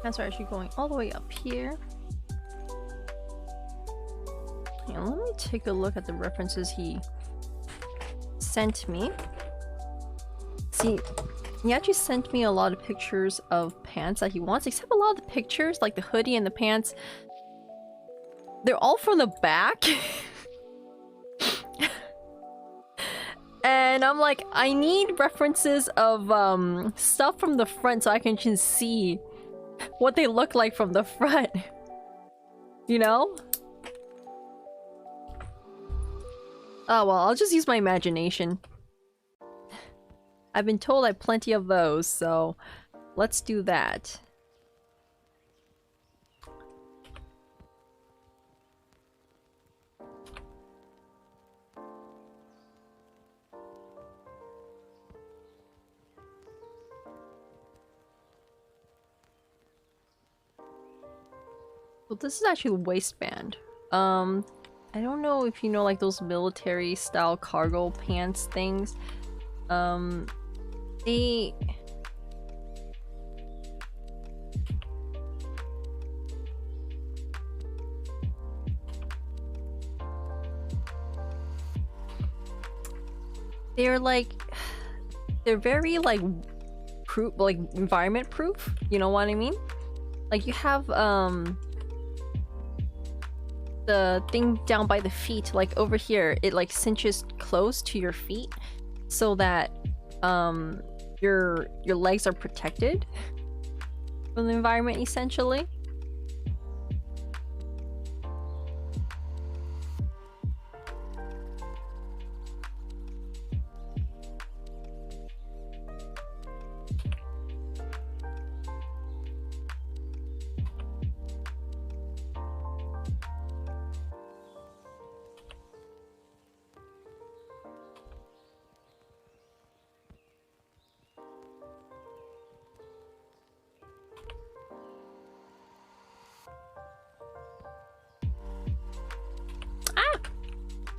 Plants are actually going all the way up here. Yeah, let me take a look at the references he sent me. See, he actually sent me a lot of pictures of pants that he wants, except a lot of the pictures, like the hoodie and the pants, they're all from the back. And I'm like, I need references of stuff from the front so I can just see what they look like from the front. You know? Oh well, I'll just use my imagination. I've been told I have plenty of those, so let's do that. Well, this is actually the waistband. I don't know if you know, like, those military style cargo pants things. They're like, they're very like proof, like environment proof, you know what I mean? Like you have the thing down by the feet, like over here, it like cinches close to your feet so that your legs are protected from the environment essentially.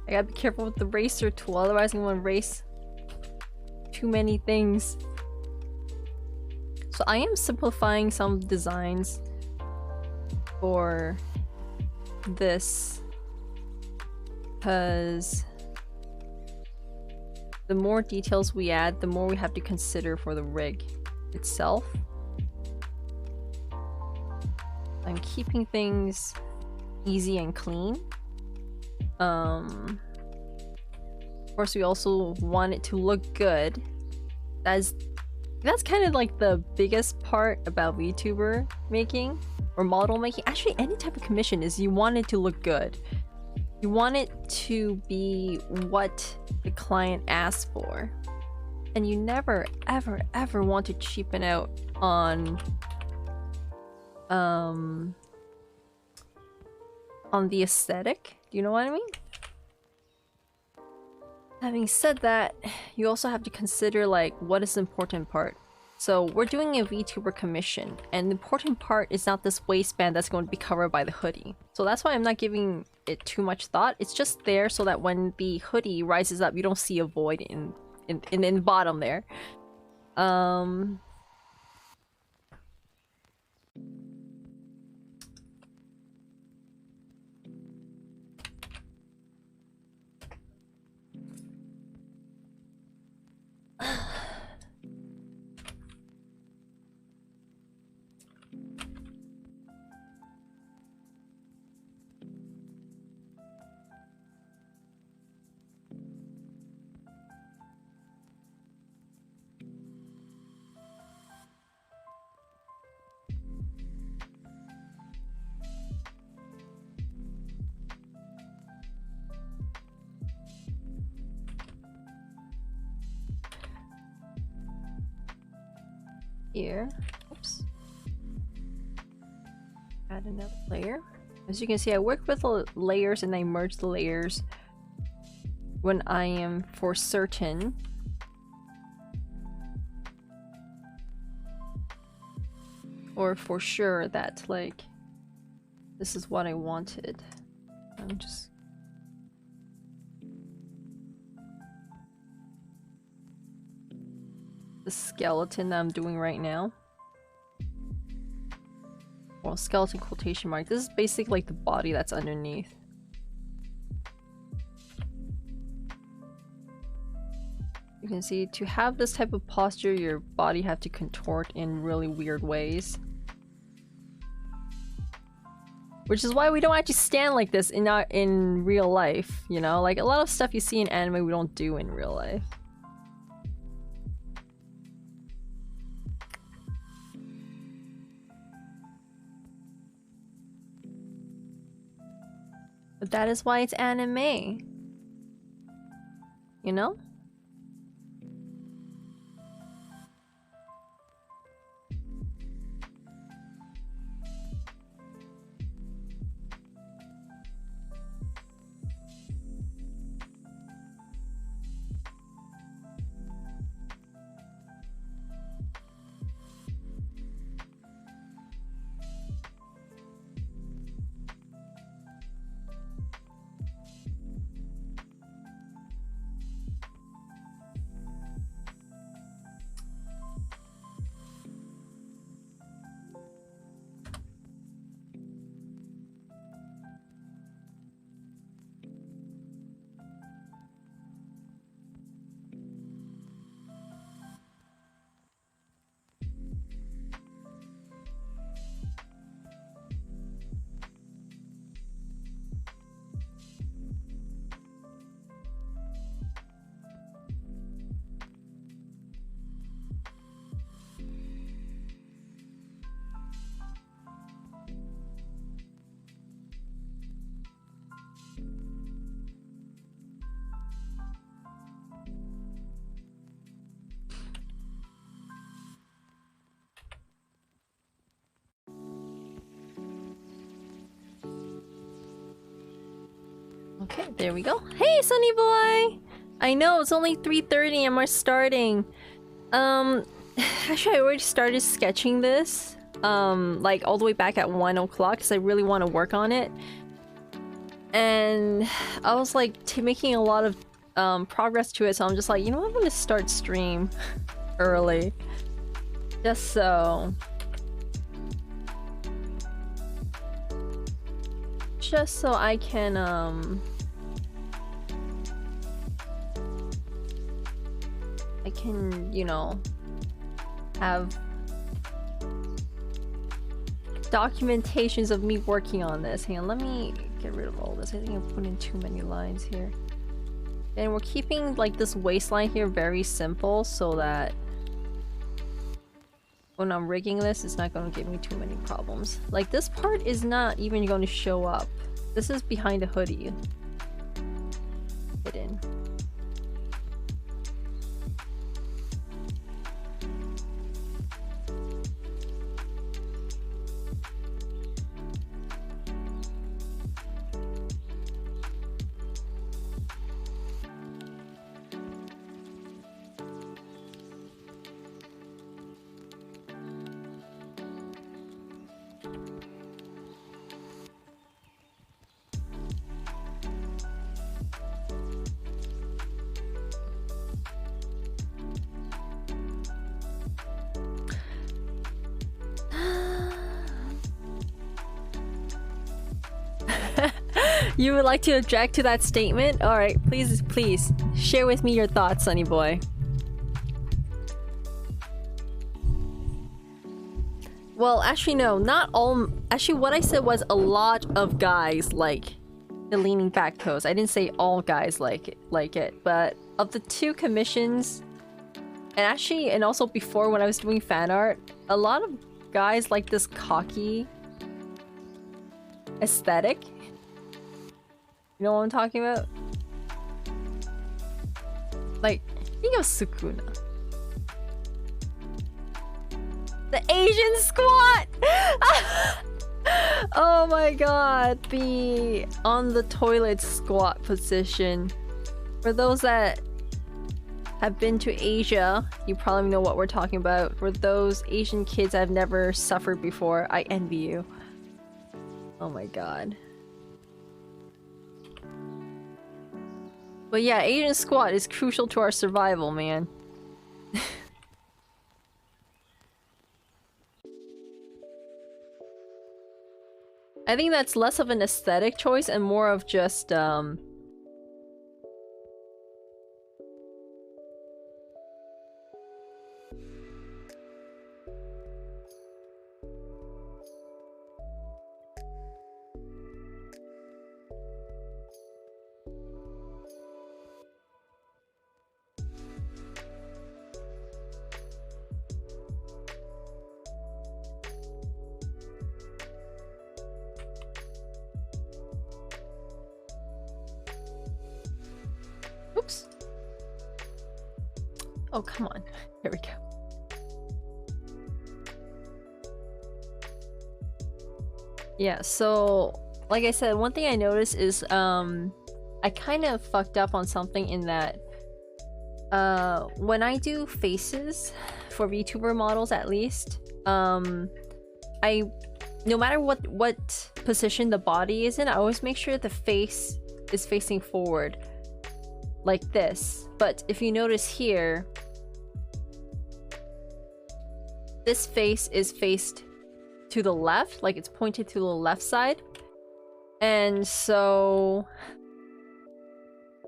I gotta be careful with the racer tool, otherwise I'm gonna race too many things. So I am simplifying some designs for this because the more details we add, the more we have to consider for the rig itself. I'm keeping things easy and clean. Of course, we also want it to look good. That's kind of like the biggest part about VTuber making or model making. Actually, any type of commission is you want it to look good. You want it to be what the client asks for, and you never, ever, ever want to cheapen out on the aesthetic. Do you know what I mean? Having said that, you also have to consider like what is the important part. So we're doing a VTuber commission, and the important part is not this waistband that's going to be covered by the hoodie. So that's why I'm not giving it too much thought. It's just there so that when the hoodie rises up, you don't see a void in the bottom there. Here, oops, add another layer. As you can see, I work with layers and I merge the layers when I am for certain or for sure that like this is what I wanted. I'm just the skeleton that I'm doing right now. skeleton quotation mark. This is basically like the body that's underneath. You can see to have this type of posture, your body have to contort in really weird ways. Which is why we don't actually stand like this in real life, you know? Like a lot of stuff you see in anime we don't do in real life. But that is why it's anime. You know? Okay, there we go. Hey, Sunny boy! I know, it's only 3:30 and we're starting. Actually I already started sketching this. Like all the way back at 1 o'clock because I really want to work on it. And I was like making a lot of progress to it, so I'm just like, you know what, I'm gonna start stream early. Just so... Just so I can, you know, have documentations of me working on this. Hang on, let me get rid of all this. I think I put in too many lines here. And we're keeping, like, this waistline here very simple so that when I'm rigging this, it's not going to give me too many problems. Like, this part is not even going to show up. This is behind the hoodie. Hidden. You would like to object to that statement? Alright, please, please, share with me your thoughts, Sunny boy. Well, actually no, not all- actually what I said was a lot of guys like the leaning back pose. I didn't say all guys like it, but of the 2 commissions, and actually, and also before when I was doing fan art, a lot of guys like this cocky aesthetic. You know what I'm talking about? Like, think of Sukuna. The Asian squat! Oh my god, the on the toilet squat position. For those that have been to Asia, you probably know what we're talking about. For those Asian kids that have never suffered before, I envy you. Oh my god. But yeah, Asian squat is crucial to our survival, man. I think that's less of an aesthetic choice and more of just oops. Oh, come on. Here we go. Yeah, so like I said, one thing I noticed is I kind of fucked up on something in that when I do faces for VTuber models at least, I no matter what position the body is in, I always make sure the face is facing forward like this. But if you notice here, this face is faced to the left, like it's pointed to the left side. And so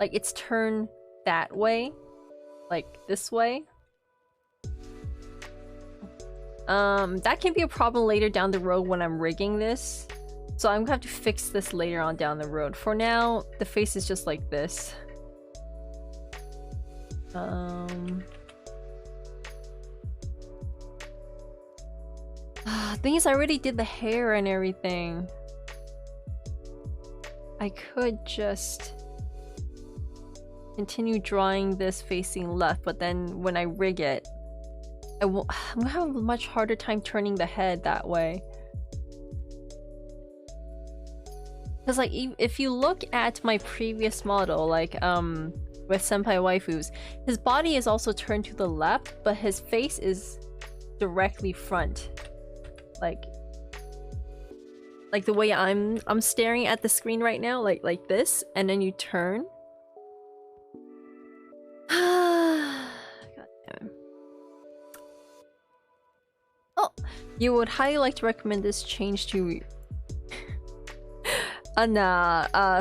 like it's turned that way, like this way. That can be a problem later down the road when I'm rigging this. So I'm gonna have to fix this later on down the road. For now, the face is just like this. Thing is, I already did the hair and everything. I could just continue drawing this facing left, but then when I rig it, I'm gonna have a much harder time turning the head that way. Because like, if you look at my previous model, like with Senpai Waifus, his body is also turned to the left, but his face is directly front. Like the way I'm staring at the screen right now, like this, and then you turn. God damn it. Oh, you would highly like to recommend this change to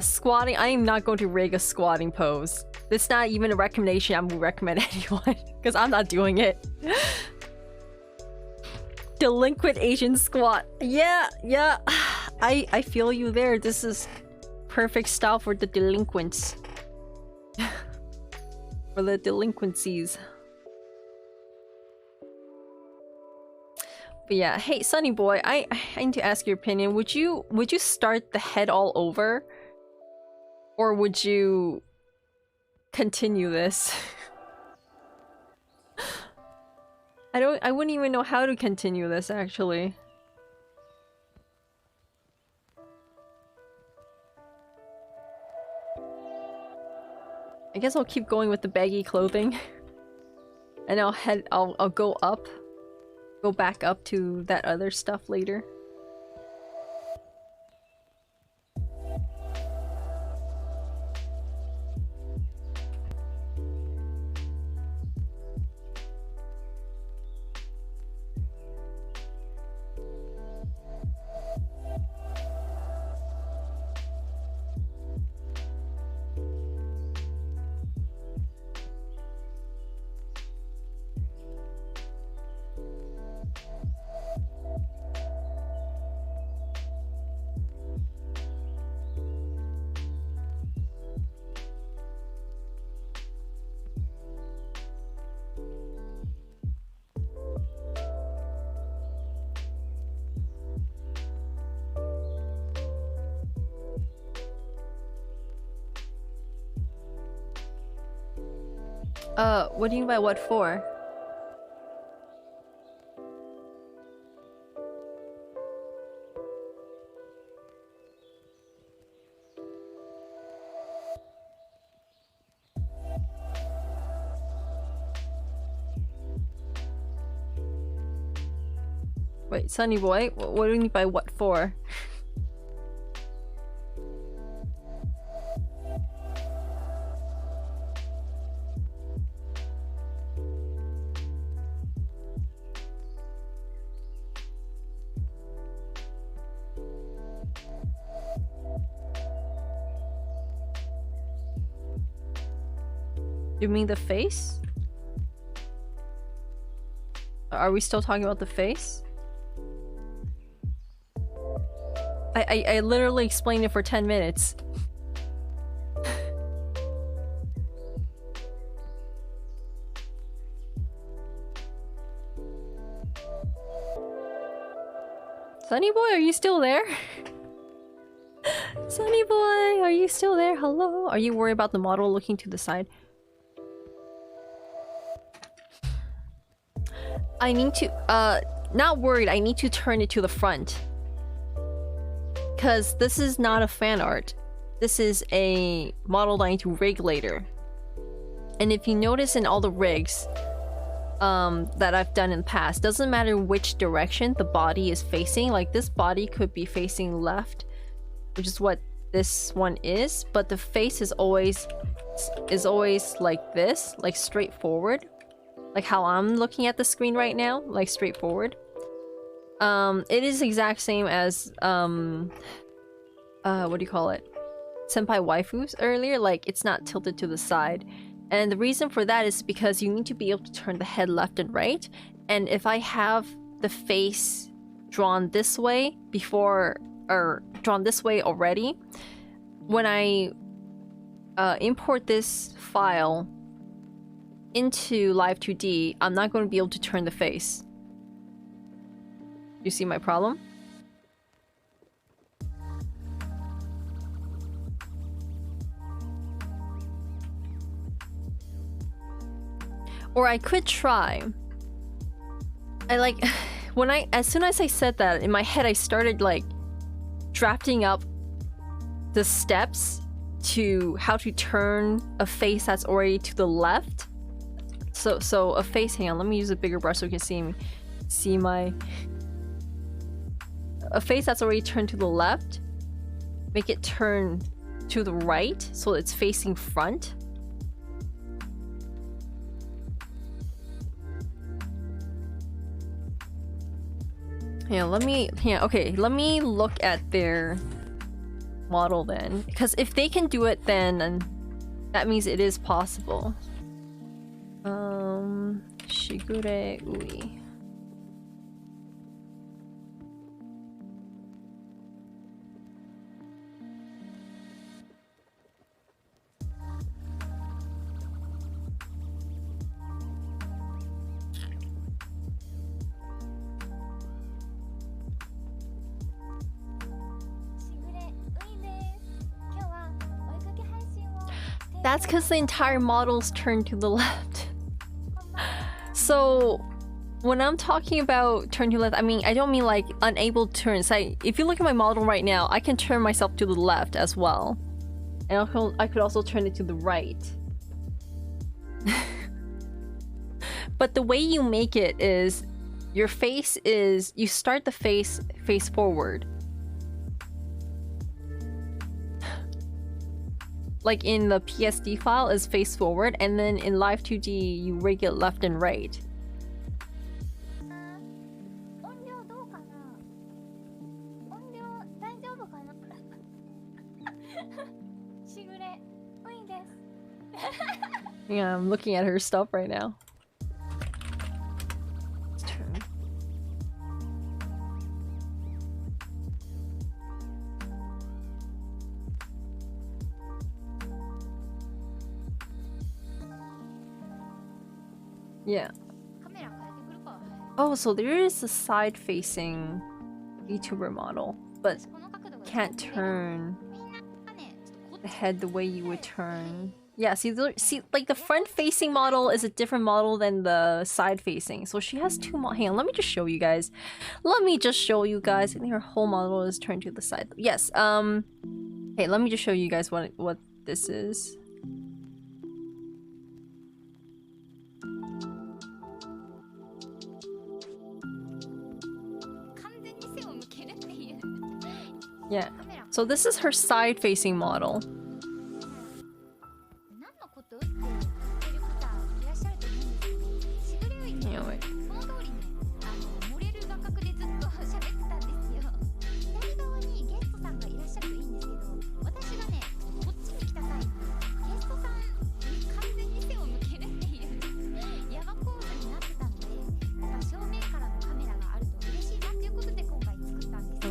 squatting. I am not going to rig a squatting pose. It's not even a recommendation I would recommend anyone, because I'm not doing it. Delinquent Asian squat. Yeah. I feel you there. This is perfect style for the delinquents. For the delinquencies. But yeah, hey Sunny Boy, I need to ask your opinion. Would you start the head all over? Or would you continue this? I wouldn't even know how to continue this actually. I guess I'll keep going with the baggy clothing. And I'll go up. Go back up to that other stuff later. What do you mean by what for? Wait, Sunny Boy, what do you mean by what for? You mean the face? Are we still talking about the face? I literally explained it for 10 minutes. Sunny boy, are you still there? Sunny boy, are you still there? Hello? Are you worried about the model looking to the side? I need to, not worried, I need to turn it to the front. Because this is not a fan art. This is a model that I need to rig later. And if you notice in all the rigs that I've done in the past, doesn't matter which direction the body is facing. Like this body could be facing left, which is what this one is, but the face is always like this, like straight forward. Like how I'm looking at the screen right now, like straightforward. It is exact same as what do you call it? Senpai waifus earlier, like it's not tilted to the side. And the reason for that is because you need to be able to turn the head left and right. And if I have the face drawn this way before, or drawn this way already, when I import this file into Live 2D, I'm not going to be able to turn the face. You see my problem? Or I could try. I like when as soon as I said that, in my head I started like drafting up the steps to how to turn a face that's already to the left. So a face, hang on, let me use a bigger brush so you can see my a face that's already turned to the left, make it turn to the right so it's facing front. Yeah, let me look at their model then, because if they can do it, then that means it is possible. Shigure Ui. That's because the entire model's turned to the left. So when I'm talking about turn to left, I mean, I don't mean like unable to turn. So if you look at my model right now, I can turn myself to the left as well. And I could also turn it to the right. But the way you make it is, your face is, you start the face forward. Like in the PSD file is face forward, and then in Live 2D you rig it left and right. Yeah, I'm looking at her stuff right now. Let's turn. Yeah. Oh, so there is a side-facing VTuber model, but can't turn the head the way you would turn. Yeah, see, like the front-facing model is a different model than the side-facing. So she has two hang on, let me just show you guys. I think her whole model is turned to the side. Yes, hey, let me just show you guys what this is. Yeah, so this is her side-facing model. Anyway.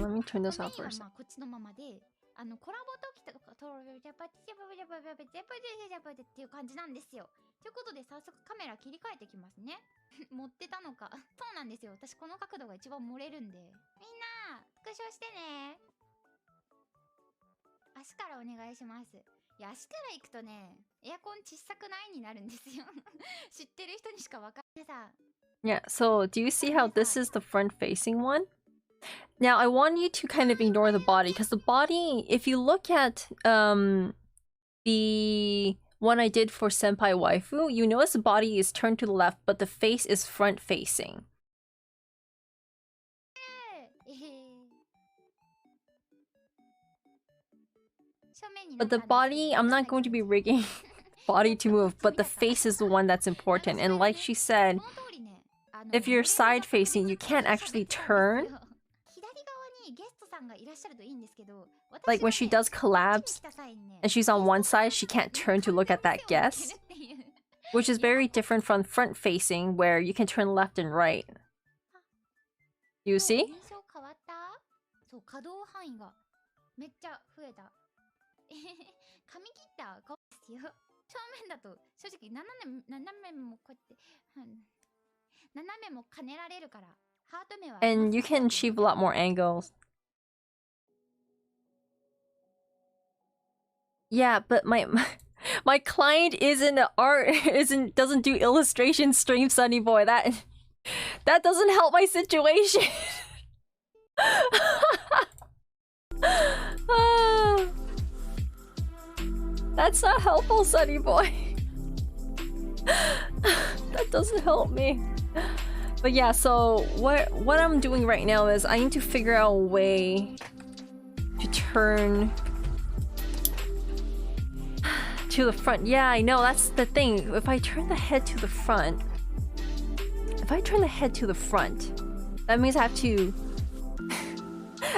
let me turn this メイ off ン for は a second. まあこっちのままで、コラボ時とかトロジャパチジャパジャパジャパジャパジャパジャパっていう感じなんですよ。ということで早速カメラ切り替えてきますね。持ってたのか。そうなんですよ。私この角度が一番漏れるんで。みんな、スクショしてね。足からお願いします。いや、足から行くとね、エアコン小さくないになるんですよ。知ってる人にしかわかんないさ。Yeah, so do you see how this is the front-facing one? Now, I want you to kind of ignore the body, because the body, if you look at the one I did for Senpai Waifu, you notice the body is turned to the left, but the face is front-facing. But the body, I'm not going to be rigging body to move, but the face is the one that's important. And like she said, if you're side-facing, you can't actually turn. Like when she does collabs and she's on one side, she can't turn to look at that guest. Which is very different from front-facing, where you can turn left and right. You see? そう、可動範囲がめっちゃ増えた。髪切った顔ですよ。正面だと正直斜めもこうやって斜めも兼ねられるからハート目は And you can achieve a lot more angles. Yeah, but my client isn't an art doesn't do illustration stream, Sunny Boy. That doesn't help my situation. That's not helpful, Sunny Boy. That doesn't help me. But yeah, so what I'm doing right now is I need to figure out a way to turn to the front. Yeah, I know, that's the thing. If I turn the head to the front, that means I have to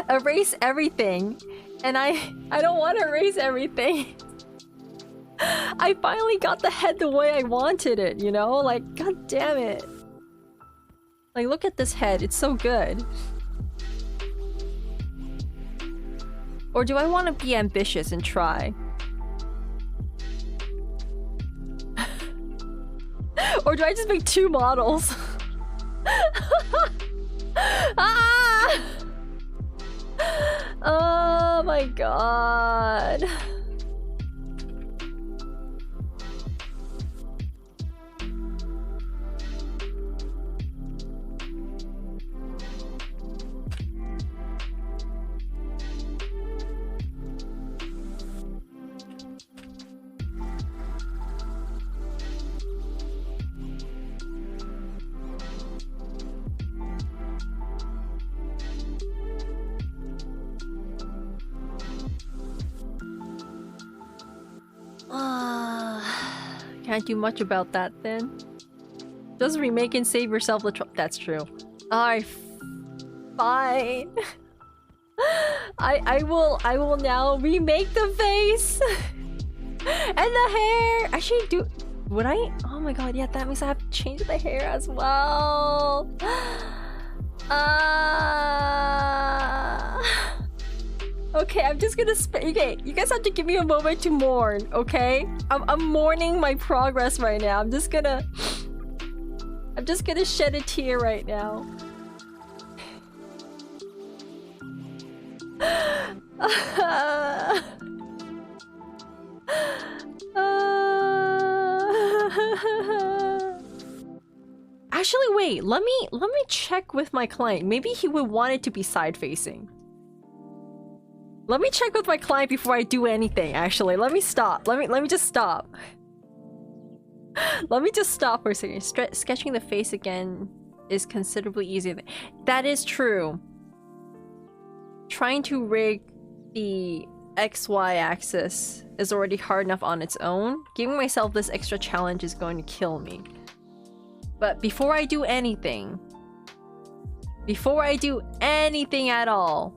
erase everything. And I don't want to erase everything. I finally got the head the way I wanted it, you know? Like, god damn it. Like, look at this head. It's so good. Or do I want to be ambitious and try? Or do I just make 2 models? Ah! Oh my god. Can't do much about that then. Just remake and save yourself the trouble. That's true. Alright, fine. I will now remake the face and the hair. Actually, would I? Oh my god, yeah, that means I have to change the hair as well. Okay, I'm just gonna okay, you guys have to give me a moment to mourn, okay? I'm mourning my progress right now. I'm just gonna shed a tear right now. Actually, wait, let me check with my client. Maybe he would want it to be side-facing. Let me check with my client before I do anything, actually. Let me stop. Let me just stop. Let me just stop for a second. Sketching the face again is considerably easier. That is true. Trying to rig the XY axis is already hard enough on its own. Giving myself this extra challenge is going to kill me. But before I do anything at all,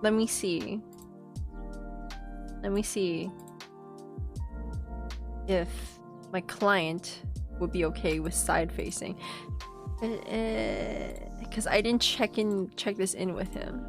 let me see if my client would be okay with side facing. Because I didn't check this in with him.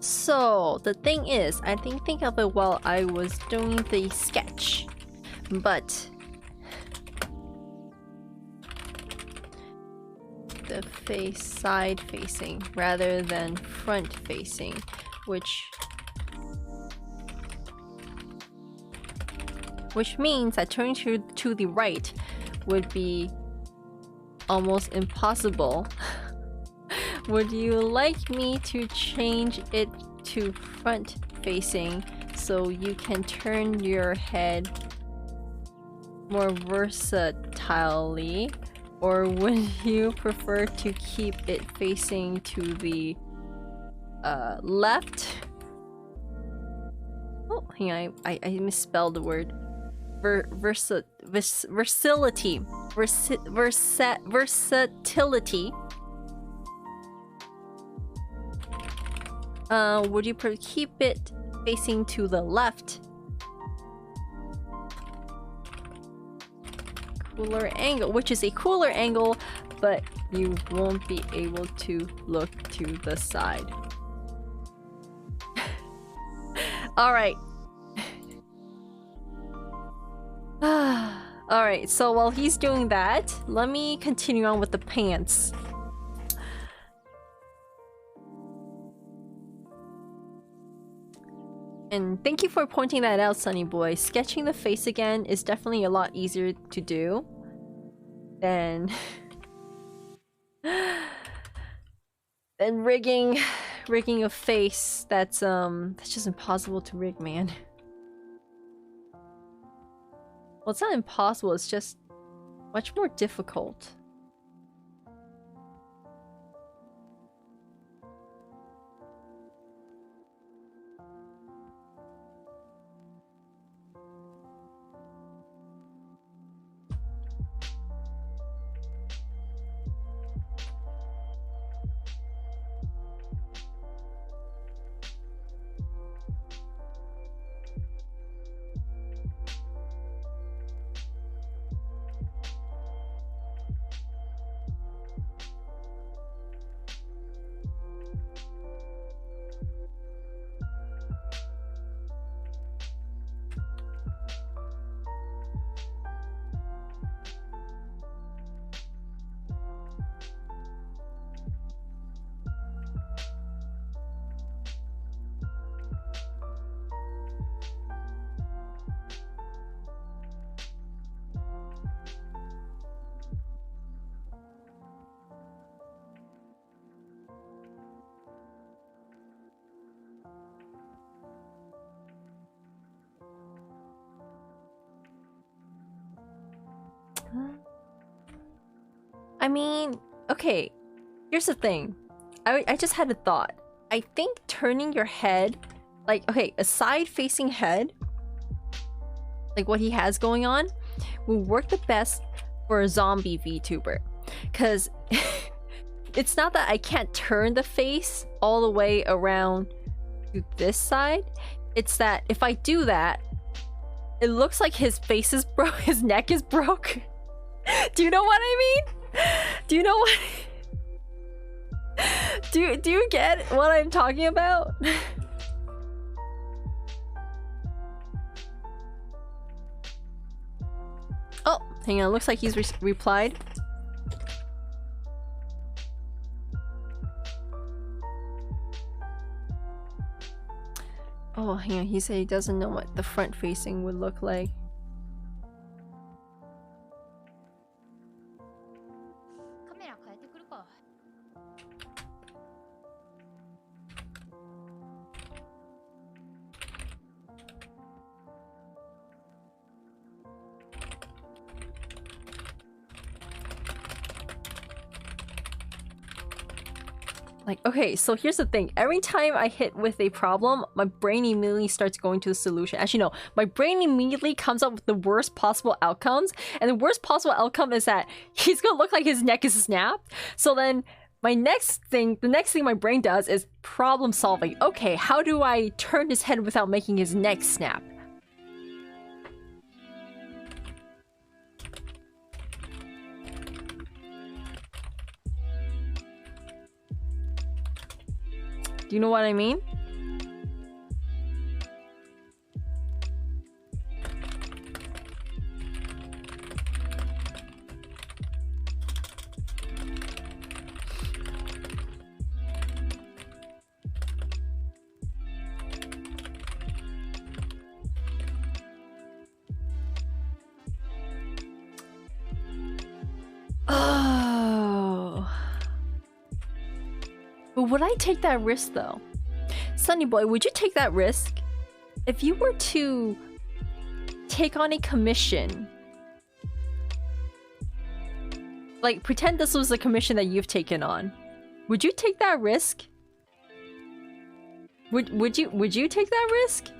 So the thing is, I didn't think of it while I was doing the sketch, but the face side facing rather than front facing, which means that turning to the right would be almost impossible. Would you like me to change it to front facing so you can turn your head more versatilely, or would you prefer to keep it facing to the left? Oh, hang on, I misspelled the word. Versatility. Versatility. Would you keep it facing to the left? Cooler angle, which is a cooler angle, but you won't be able to look to the side. Alright. Alright, so while he's doing that, let me continue on with the pants. And thank you for pointing that out, Sunny Boy. Sketching the face again is definitely a lot easier to do than rigging a face that's just impossible to rig, man. Well, it's not impossible, it's just much more difficult. I mean, okay, here's the thing. I just had a thought. I think turning your head, like, okay, a side-facing head, like what he has going on, will work the best for a zombie VTuber. Because it's not that I can't turn the face all the way around to this side. It's that if I do that, it looks like his face is broke, his neck is broke. Do you know what I mean? Do you know what? Do you get what I'm talking about? Oh, hang on. Looks like he's replied. Oh, hang on. He said he doesn't know what the front facing would look like. Like, okay, so here's the thing. Every time I hit with a problem, my brain immediately starts going to the solution. Actually, no. My brain immediately comes up with the worst possible outcomes. And the worst possible outcome is that he's gonna look like his neck is snapped. So then the next thing my brain does is problem solving. Okay, how do I turn his head without making his neck snap? Do you know what I mean? Oh. But would I take that risk though? Sunny boy, would you take that risk? If you were to take on a commission, like pretend this was a commission that you've taken on, would you take that risk? Would you take that risk?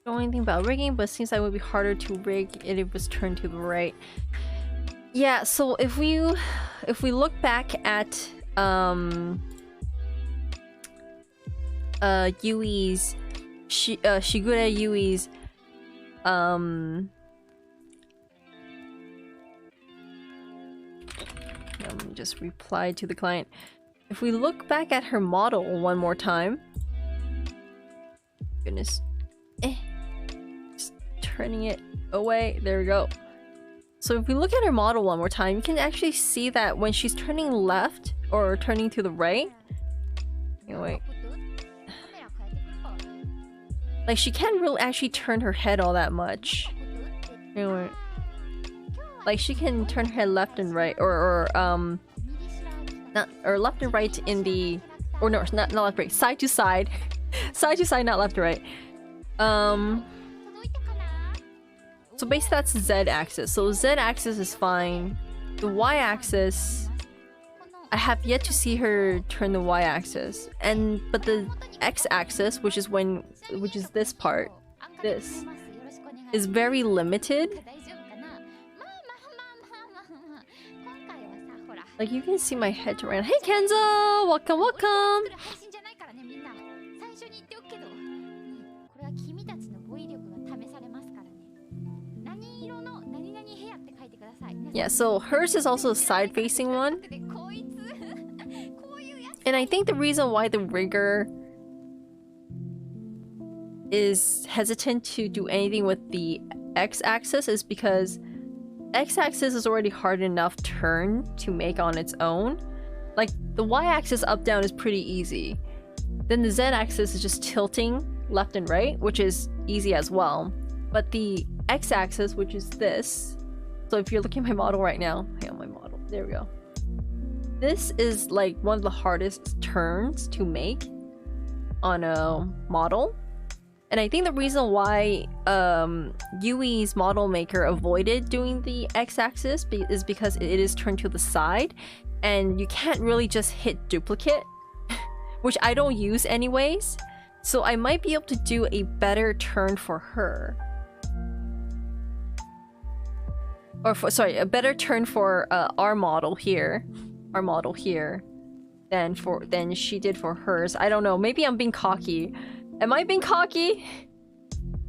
Don't know anything about rigging, but it seems like it would be harder to rig if it was turned to the right. Yeah, so if we look back at Yui's Shigure Yui's let me just reply to the client. If we look back at her model one more time, goodness, just turning it away. There we go. So if we look at her model one more time, you can actually see that when she's turning left or turning to the right, anyway, like she can't really actually turn her head all that much. Anyway, like she can turn her head left and right, or left and right in the, or no, not left right, side to side, side to side, not left to right. So basically that's the Z-axis. So Z-axis is fine. The Y-axis, I have yet to see her turn the Y-axis. But the X-axis, which is this part, this, is very limited. Like you can see my head turn around. Hey Kenzo! Welcome, welcome! Yeah, so hers is also a side-facing one. And I think the reason why the rigger is hesitant to do anything with the X-axis is because X-axis is already hard enough turn to make on its own. Like, the Y-axis up-down is pretty easy. Then the Z-axis is just tilting left and right, which is easy as well. But the X-axis, which is this, so if you're looking at my model right now, hang on, my model, there we go. This is like one of the hardest turns to make on a model. And I think the reason why Yui's model maker avoided doing the X-axis is because it is turned to the side, and you can't really just hit duplicate, which I don't use anyways. So I might be able to do a better turn for her. Or sorry, a better turn for our model here. Our model here. Than she did for hers. I don't know, maybe I'm being cocky. Am I being cocky?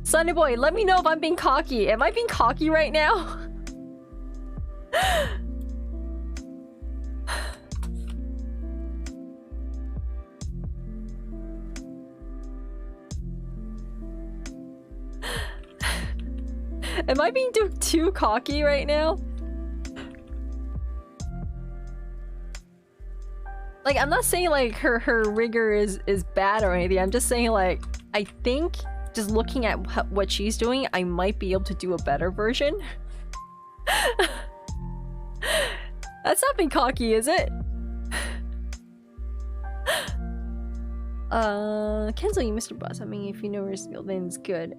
Sunny boy, let me know if I'm being cocky. Am I being cocky right now? Am I being too cocky right now? Like, I'm not saying like her rigor is bad or anything. I'm just saying like I think just looking at what she's doing, I might be able to do a better version. That's not being cocky, is it? Cancel you, Mr. Boss. I mean, if you know where it's built, then it's good.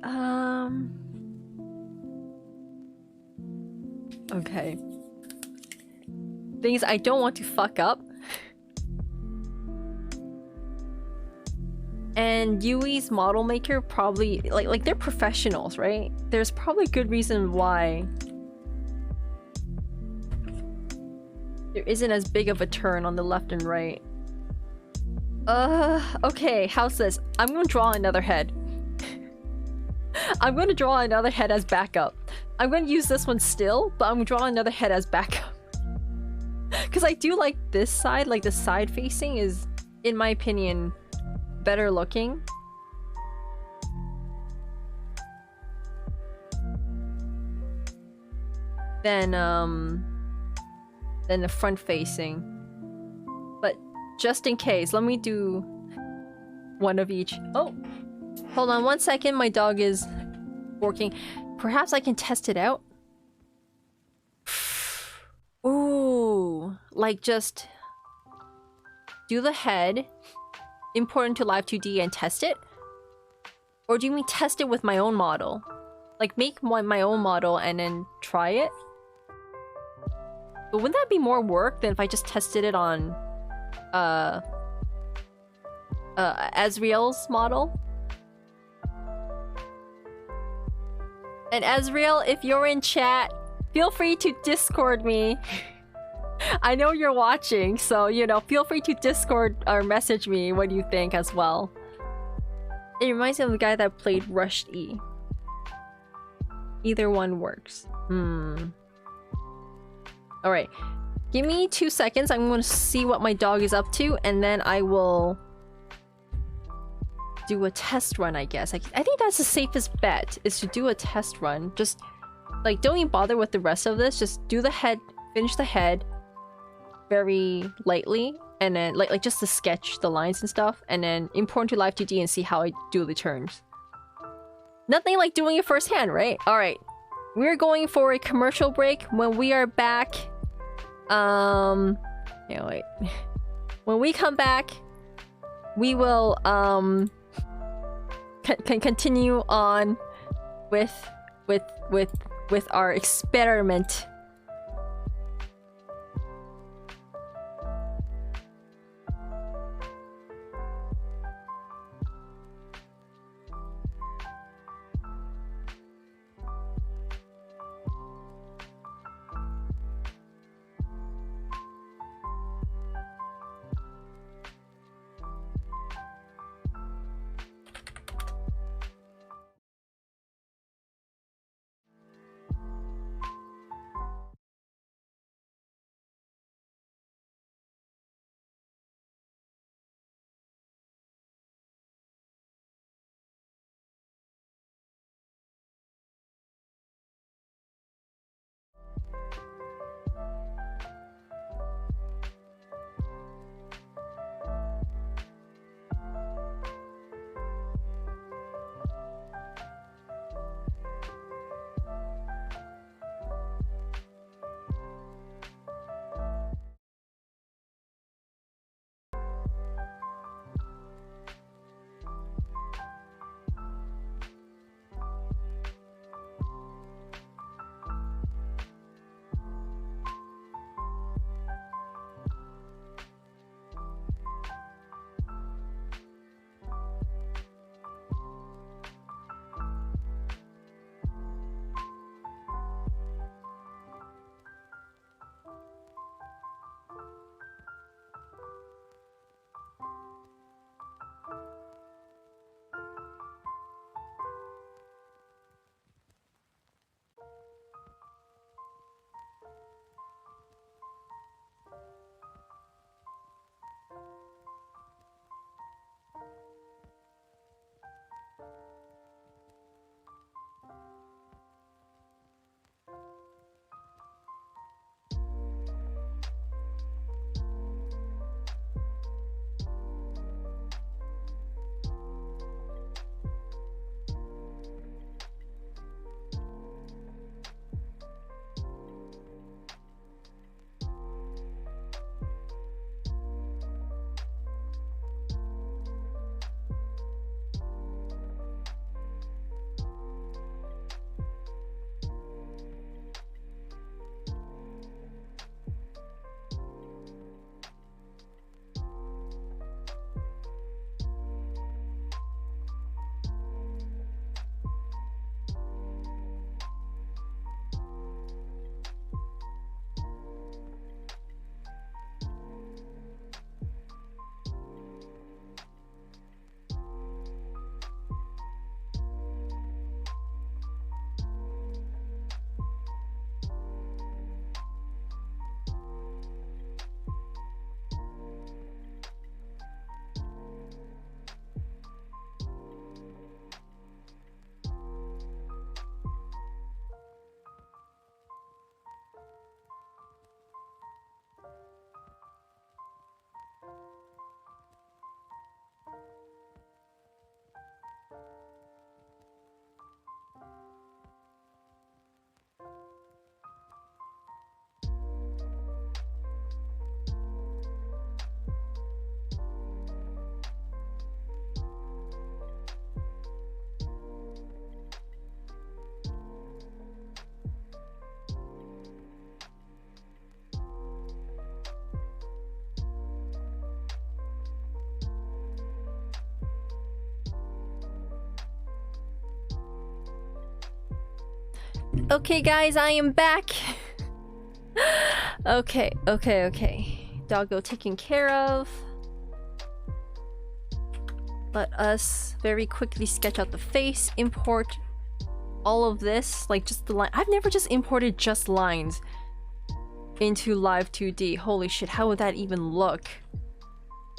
Okay. Things I don't want to fuck up. And Yui's model maker probably like they're professionals, right? There's probably good reason why there isn't as big of a turn on the left and right. Okay, how's this? I'm gonna draw another head. I'm gonna draw another head as backup. I'm gonna use this one still, but I'm gonna draw another head as backup. Because I do like this side, like the side facing is, in my opinion, better looking. Than the front facing. But just in case, let me do one of each. Oh, hold on 1 second. My dog is working. Perhaps I can test it out. Ooh, like just do the head, import into Live 2D and test it? Or do you mean test it with my own model? Like make my own model and then try it? But wouldn't that be more work than if I just tested it on Azreal's model? And Azreal, if you're in chat, feel free to Discord me. I know you're watching, so, you know, feel free to Discord or message me what you think as well. It reminds me of the guy that played Rushed E. Either one works. Alright. Give me 2 seconds. I'm going to see what my dog is up to, and then I will do a test run, I guess. I think that's the safest bet, is to do a test run. Just, like, don't even bother with the rest of this. Just do the head, finish the head very lightly, and then, like just to sketch the lines and stuff, and then import into Live 2D and see how I do the turns. Nothing like doing it firsthand, right? Alright. We're going for a commercial break. When we are back... Yeah, wait. When we come back, we will, can continue on with our experiment. Okay, guys, I am back. Okay. Doggo taken care of. Let us very quickly sketch out the face, import all of this, like just the line. I've never just imported just lines into Live 2D. Holy shit, how would that even look?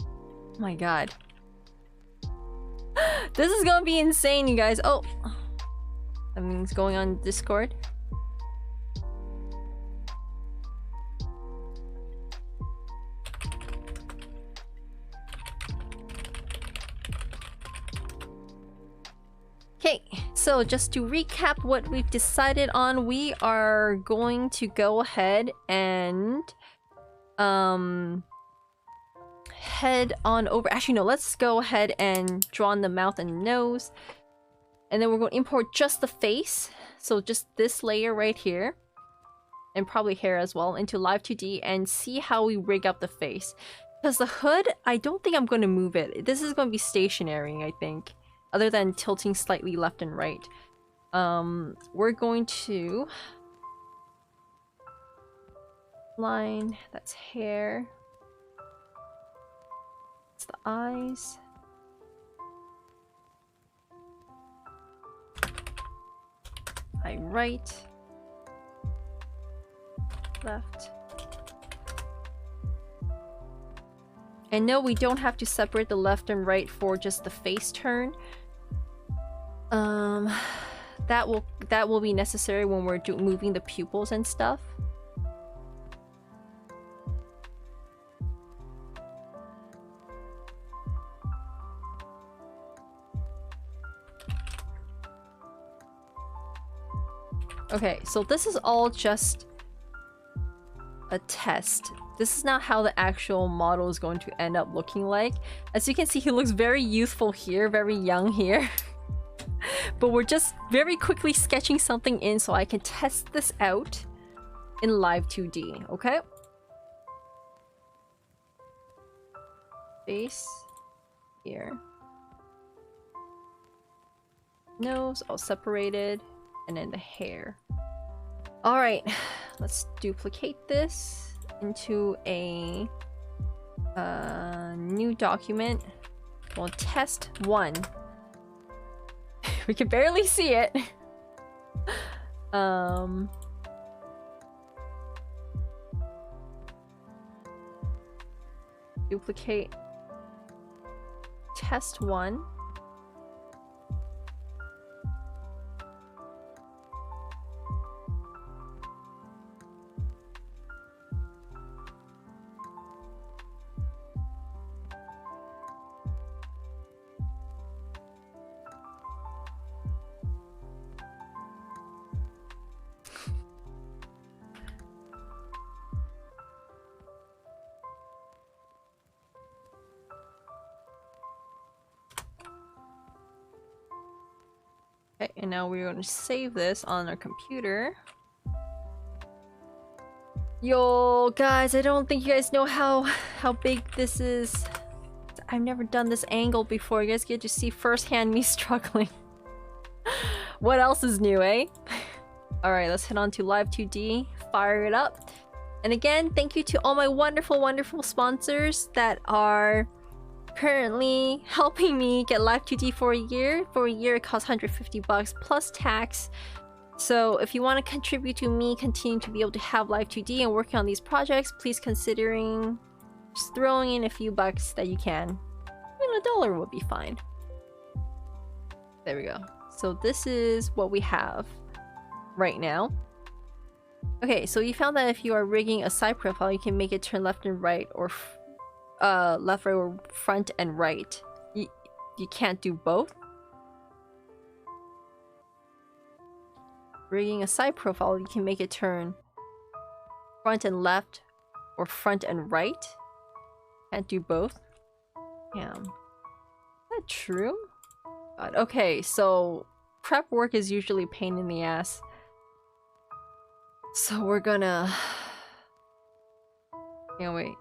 Oh my god. This is gonna be insane, you guys. Oh, something's going on Discord. Okay, so just to recap what we've decided on, we are going to go ahead and head on over. Actually, no, let's go ahead and draw on the mouth and nose. And then we're going to import just the face. So just this layer right here. And probably hair as well into Live 2D and see how we rig up the face. Because the hood, I don't think I'm going to move it. This is going to be stationary, I think. Other than tilting slightly left and right. We're going to line, that's hair. That's the eyes. Eye right. Left. And no, we don't have to separate the left and right for just the face turn. That will be necessary when we're moving the pupils and stuff. Okay, so this is all just a test. This is not how the actual model is going to end up looking like. As you can see, he looks very youthful here, very young here. But we're just very quickly sketching something in so I can test this out in Live 2D, okay? Face here. Nose all separated. And then the hair. Alright, let's duplicate this into a new document. Well, test 1. We can barely see it. Duplicate test 1. Okay, and now we're going to save this on our computer. Yo, guys, I don't think you guys know how big this is. I've never done this angle before. You guys get to see firsthand me struggling. What else is new, eh? Alright, let's head on to Live 2D. Fire it up. And again, thank you to all my wonderful, wonderful sponsors that are currently helping me get Live 2D for a year. For a year, it costs $150 plus tax. So if you want to contribute to me continuing to be able to have Live 2D and working on these projects, please considering just throwing in a few bucks that you can. Even $1 would be fine. There we go. So this is what we have right now. Okay, so you found that if you are rigging a side profile, you can make it turn left and right, or left, right, or front and right. You can't do both. Rigging a side profile, you can make it turn front and left, or front and right. Can't do both. Damn. Is that true? God. Okay, so prep work is usually a pain in the ass. So we're gonna... Yeah, wait.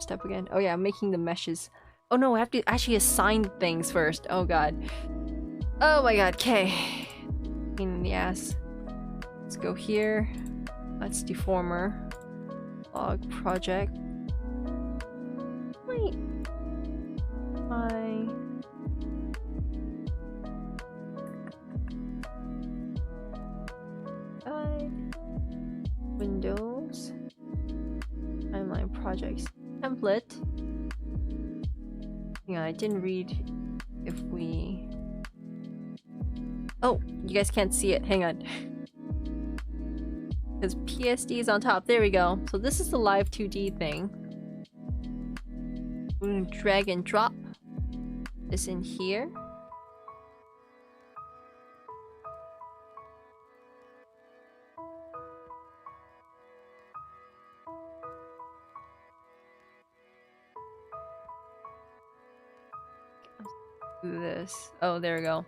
Step again. Oh yeah, making the meshes. Oh no, I have to actually assign things first. Oh god. Oh my god, okay. Pain in the ass. Let's go here. That's deformer. Log project. Wait. Windows. Timeline projects. Template. Yeah, I didn't read if we... Oh, you guys can't see it. Hang on. Because PSD is on top. There we go. So this is the live 2D thing. We're gonna drag and drop this in here. Do this. Oh, there we go.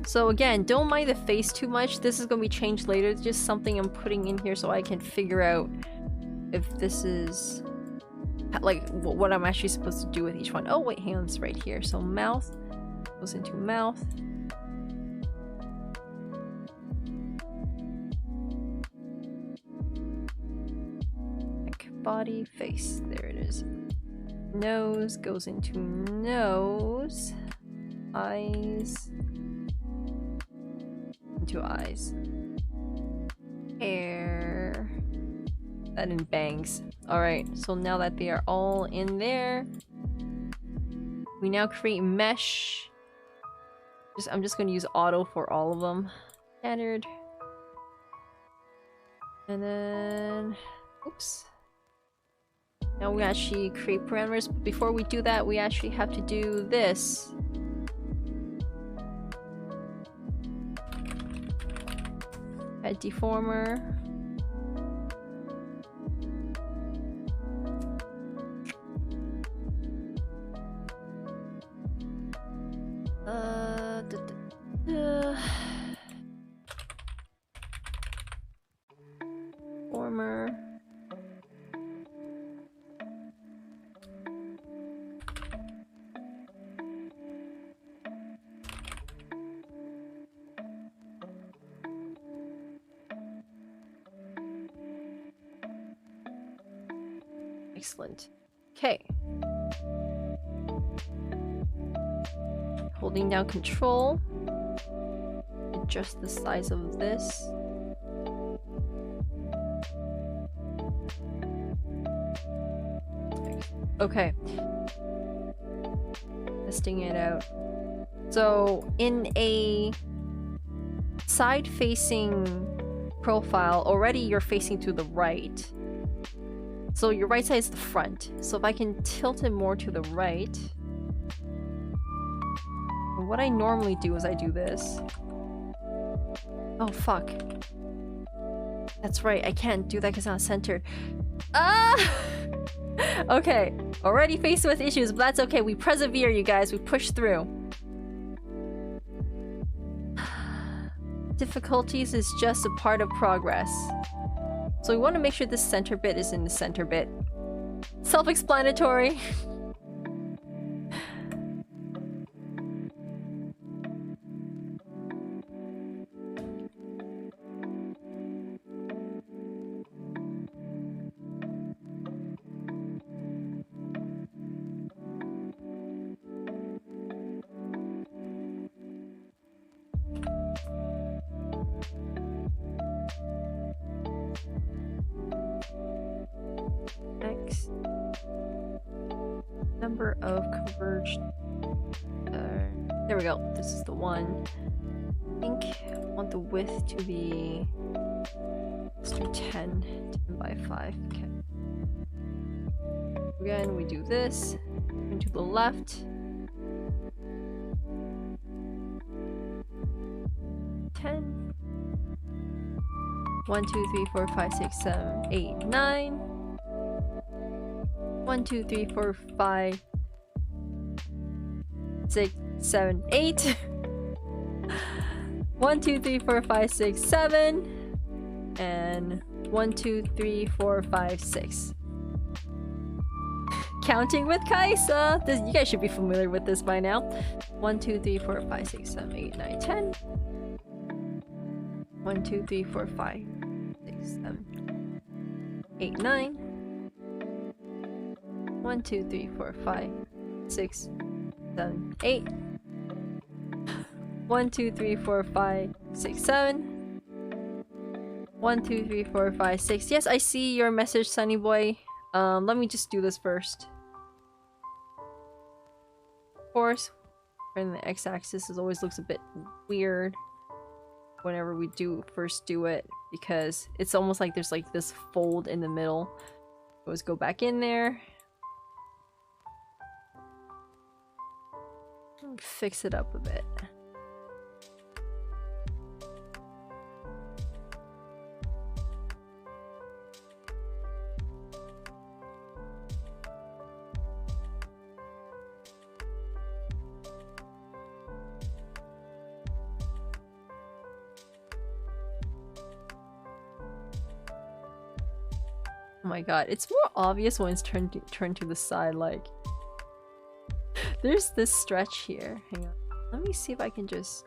So again, don't mind the face too much. This is gonna be changed later. It's just something I'm putting in here so I can figure out if this is like what I'm actually supposed to do with each one. Oh wait, hang on, it's right here. So mouth goes into mouth. Body, face, there it is. Nose goes into nose. Eyes into eyes. Hair. That in bangs. Alright, so now that they are all in there, we now create mesh. I'm just gonna use auto for all of them. Standard. And then oops. Now we actually create parameters, but before we do that, we actually have to do this. Add deformer. Deformer. Excellent. Okay. Holding down control. Adjust the size of this. Okay. Testing it out. So in a side-facing profile, already you're facing to the right. So your right side is the front. So if I can tilt it more to the right. What I normally do is I do this. Oh, fuck. That's right, I can't do that because it's not centered. Ah! Okay, already faced with issues, but that's okay. We persevere, you guys. We push through. Difficulties is just a part of progress. So we want to make sure this center bit is in the center bit. Self-explanatory. X number of converged. There we go. This is the one. I think I want the width to be. Let's do 10 by 5. Okay. Again, we do this. And to the left. 10. 1, 2, 3, 4, 5, 6, 7, 8, 9. 1, 2, 3, 4, 5, 6, 7, 8. 1, 2, 3, 4, 5, 6, 7. And 1, 2, 3, 4, 5, 6. Counting with Kaisa! You guys should be familiar with this by now. 1, 2, 3, 4, 5, 6, 7, 8, 9, 10. 1, 2, 3, 4, 5, 6, 7, 8, 9. 1, 2, 3, 4, 5, 6, 7, 8. 1, 2, 3, 4, 5, 6, 7. 1, 2, 3, 4, 5, 6. Yes, I see your message, Sunny Boy. Let me just do this first. Of course, and the x-axis always looks a bit weird whenever we first do it, because it's almost like there's like this fold in the middle. Always go back in there. Fix it up a bit. Oh my god, it's more obvious when it's turned to the side, like... There's this stretch here. Hang on. Let me see if I can just...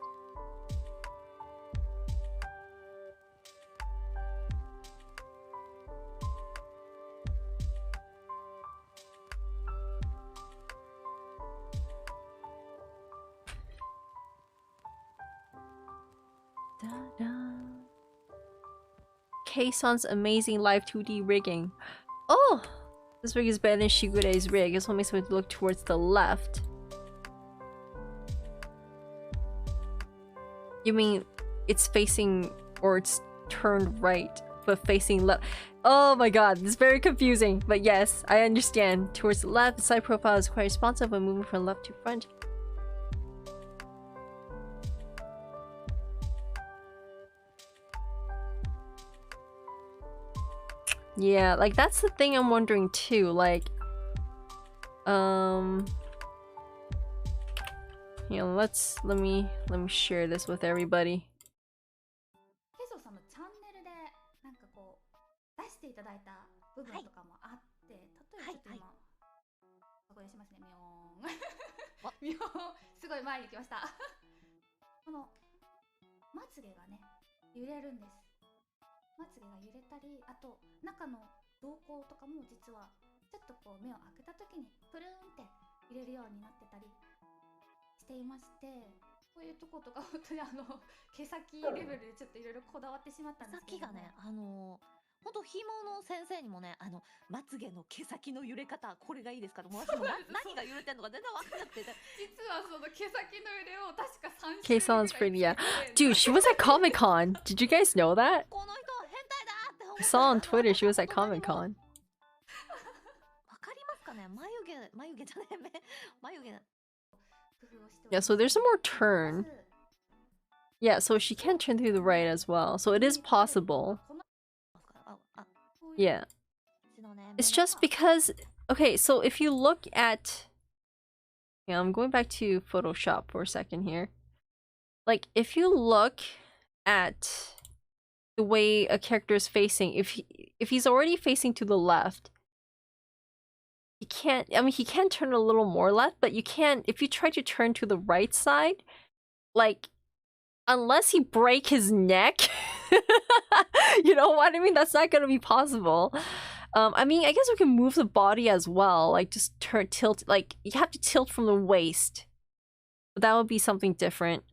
Kaison's amazing live 2D rigging. Oh! This rig is better than Shigure's rig. This one makes me look towards the left. You mean it's facing, or it's turned right, but facing left? Oh my god, this is very confusing. But yes, I understand. Towards the left, the side profile is quite responsive when moving from left to front. Yeah, like that's the thing I'm wondering too, like you know, let me share this with everybody. ケイソーさんのチャンネルでなんかこう出していただいた部分とかもあって、例えばちょっと今ここにしますね。ミョーンミョーンすごい前に来ましたこのまつげがね揺れるんです。まつげが揺れたり、あと中の瞳孔とかも実はちょっとこう目を開けた時にプルーンって揺れるようになってたりしていまして、こういうとことか本当に毛先レベルでちょっといろいろこだわってしまったんですけども、毛先がね、ほんとひもの先生にもね、まつげの毛先の揺れ方、これがいいですかと、もう私も何が揺れてんのか全然分かんなくて、実はその毛先の揺れを確か3 Kaison's pretty, yeah. Dude, she was at Comic-Con. Did you guys know that? この人変態だって思って。I saw on Twitter she was at Comic-Con. わかりますかね、眉毛じゃねえ、眉毛。Yeah, so there's a more turn. Yeah, so she can turn to the right as well. So it is possible. Yeah. It's just because... Okay, so if you look at... Yeah, I'm going back to Photoshop for a second here. Like, if you look at the way a character is facing, if he's already facing to the left, he can't... I mean, he can turn a little more left, but you can't... If you try to turn to the right side, like... Unless he break his neck, you know what I mean? That's not gonna be possible. I mean, I guess we can move the body as well. Like, just tilt. Like, you have to tilt from the waist. But that would be something different.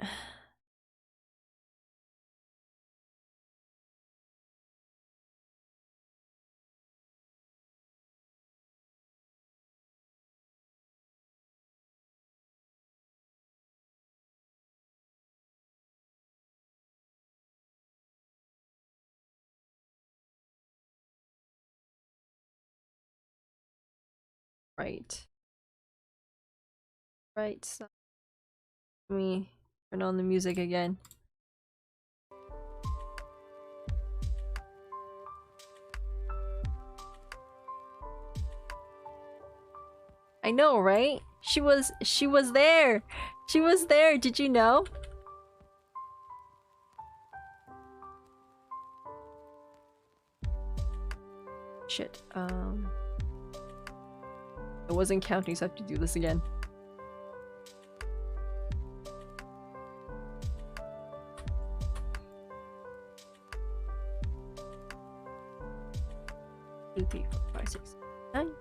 Right. Right, so let me turn on the music again. I know, right? She was there. She was there. Did you know? I wasn't counting, so I have to do this again. Two, three, four, five, six, 9.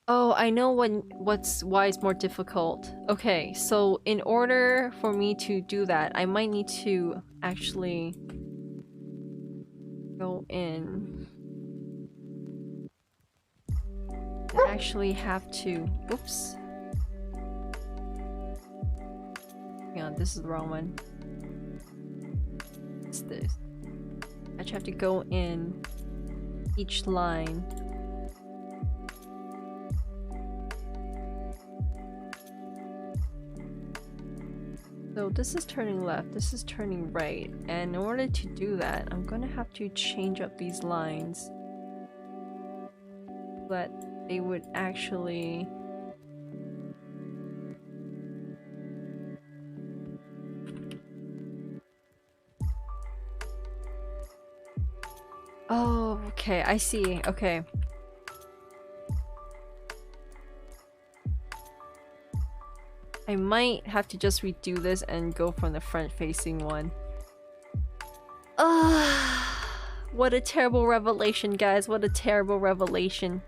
Oh, I know why it's more difficult. Okay, so in order for me to do that, I might need to actually go in. I actually have to. Oops. Hang on, this is the wrong one. It's this. I actually have to go in each line. So this is turning left, this is turning right, and in order to do that, I'm gonna have to change up these lines so that they would actually... Oh, okay, I see, okay. I might have to just redo this and go from the front-facing one. What a terrible revelation, guys. What a terrible revelation.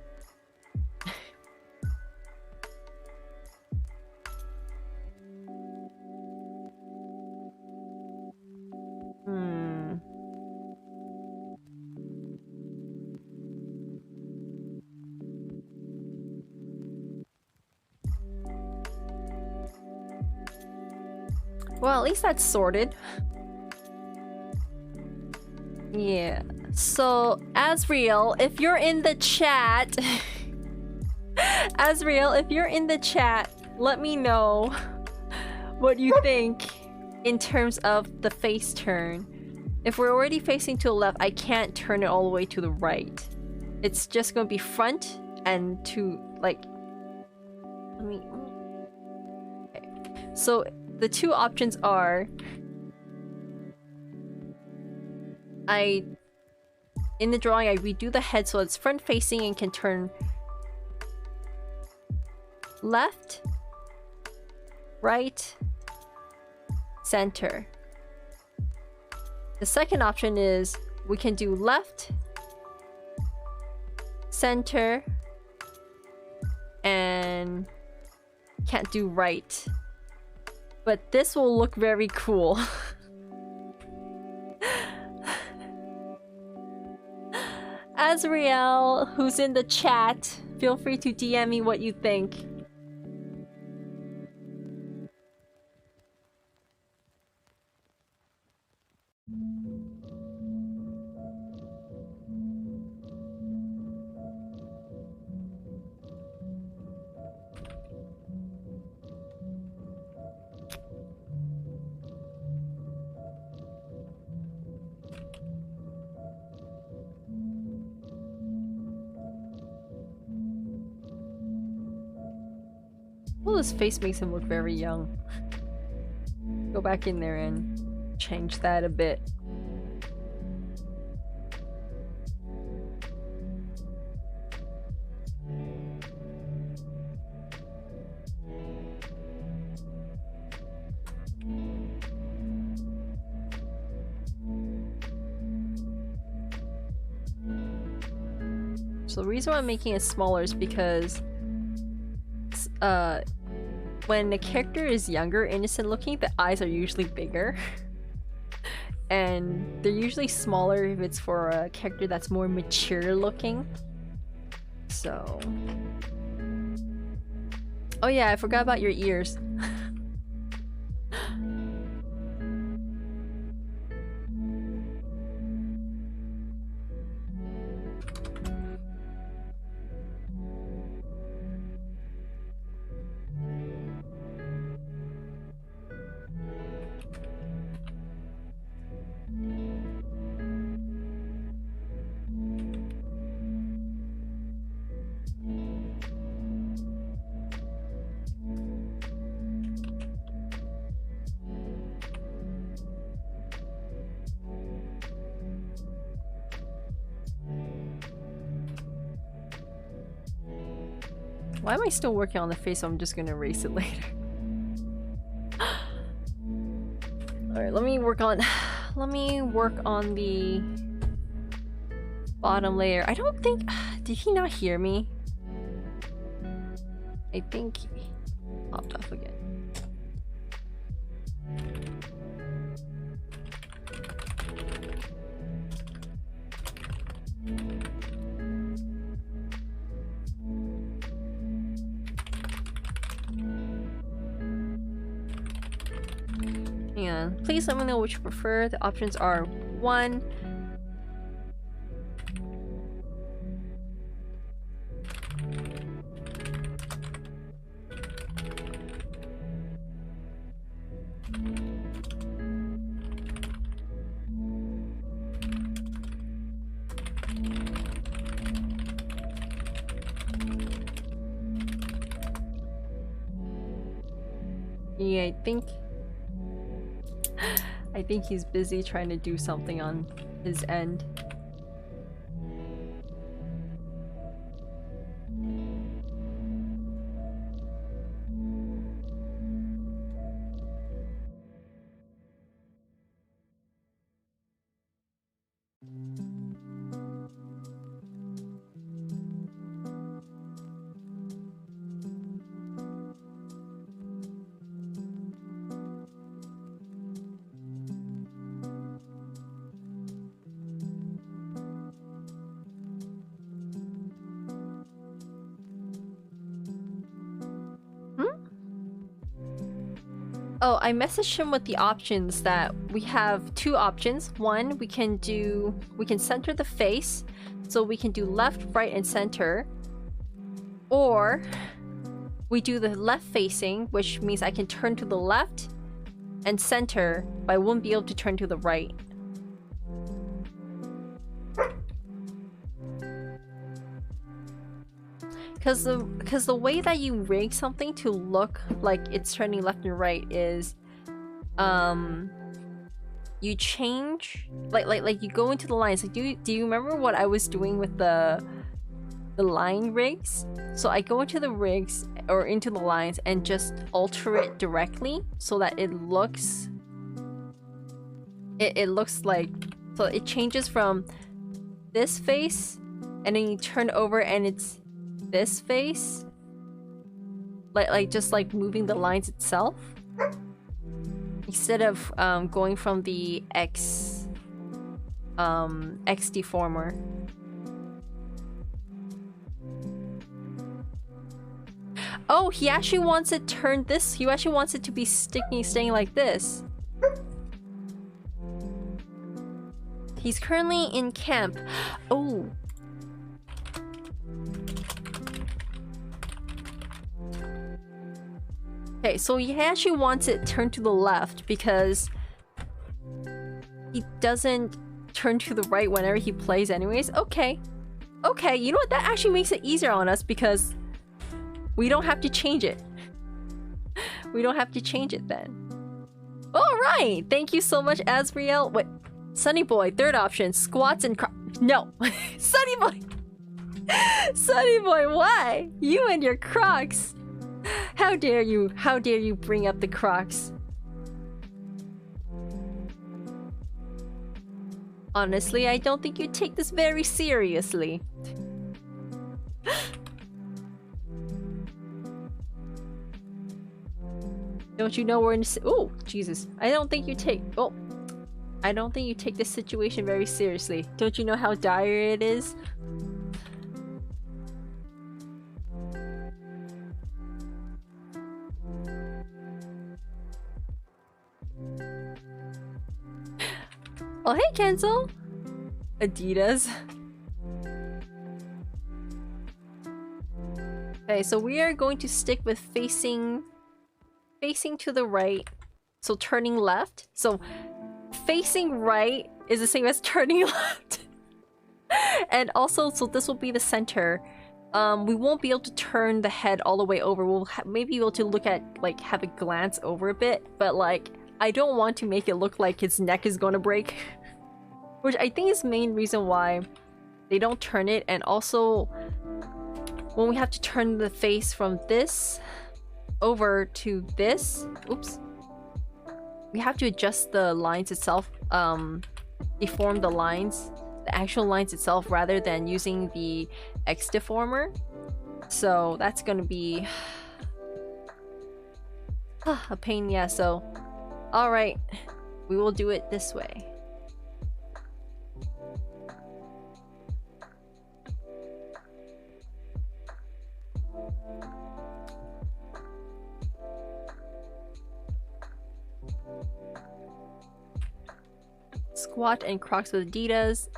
Well, at least that's sorted. Yeah. So, Azreal, if you're in the chat... Azreal, if you're in the chat, let me know what you think in terms of the face turn. If we're already facing to the left, I can't turn it all the way to the right. It's just gonna be front and to, like... Let me... Okay. So... The two options are in the drawing I redo the head so it's front facing and can turn left, right, center. The second option is we can do left, center, and can't do right. But this will look very cool. Azreal, who's in the chat, feel free to DM me what you think. Well, his face makes him look very young. Go back in there and change that a bit. So the reason why I'm making it smaller is because when the character is younger, innocent looking, the eyes are usually bigger. And they're usually smaller if it's for a character that's more mature looking. So... Oh yeah, I forgot about your ears. Why am I still working on the face? So I'm just gonna erase it later. Alright, let me work on the bottom layer. I don't think... Did he not hear me? I think he popped off again. And please let me know which you prefer. The options are 1. Yeah, I think he's busy trying to do something on his end. Oh, I messaged him with the options that we have 2 options. One, we can center the face, so we can do left, right, and center. Or we do the left facing, which means I can turn to the left and center, but I won't be able to turn to the right. Because the way that you rig something to look like it's turning left and right is, you change like you go into the lines. Like, do you remember what I was doing with the line rigs? So I go into the rigs or into the lines and just alter it directly so that it looks like, so it changes from this face and then you turn over and it's this face, like just like moving the lines itself instead of going from the X deformer. Oh, he actually wants it turned this. He actually wants it to be staying like this. He's currently in camp. Oh. Okay, so he actually wants it turned to the left because he doesn't turn to the right whenever he plays anyways. Okay. Okay, you know what? That actually makes it easier on us because we don't have to change it. We don't have to change it then. Alright! Thank you so much, Azreal. Wait, Sunny Boy, third option. Squats and no! Sunny Boy! Sunny Boy, why? You and your Crocs! How dare you? How dare you bring up the Crocs? Honestly, I don't think you take this very seriously. Don't you know we're in... Oh, Jesus. I don't think you take... Oh. I don't think you take this situation very seriously. Don't you know how dire it is? Oh, hey, Kenzo! Adidas. Okay, so we are going to stick with facing to the right, so turning left. So facing right is the same as turning left. And also, so this will be the center. We won't be able to turn the head all the way over. We'll maybe be able to look at, like, have a glance over a bit, but like, I don't want to make it look like his neck is gonna break. Which I think is the main reason why they don't turn it, and also when we have to turn the face from this over to this, oops, we have to adjust the lines itself, deform the lines, the actual lines itself, rather than using the X deformer. So that's gonna be a pain, yeah. So alright, we will do it this way. Squat and Crocs with Adidas.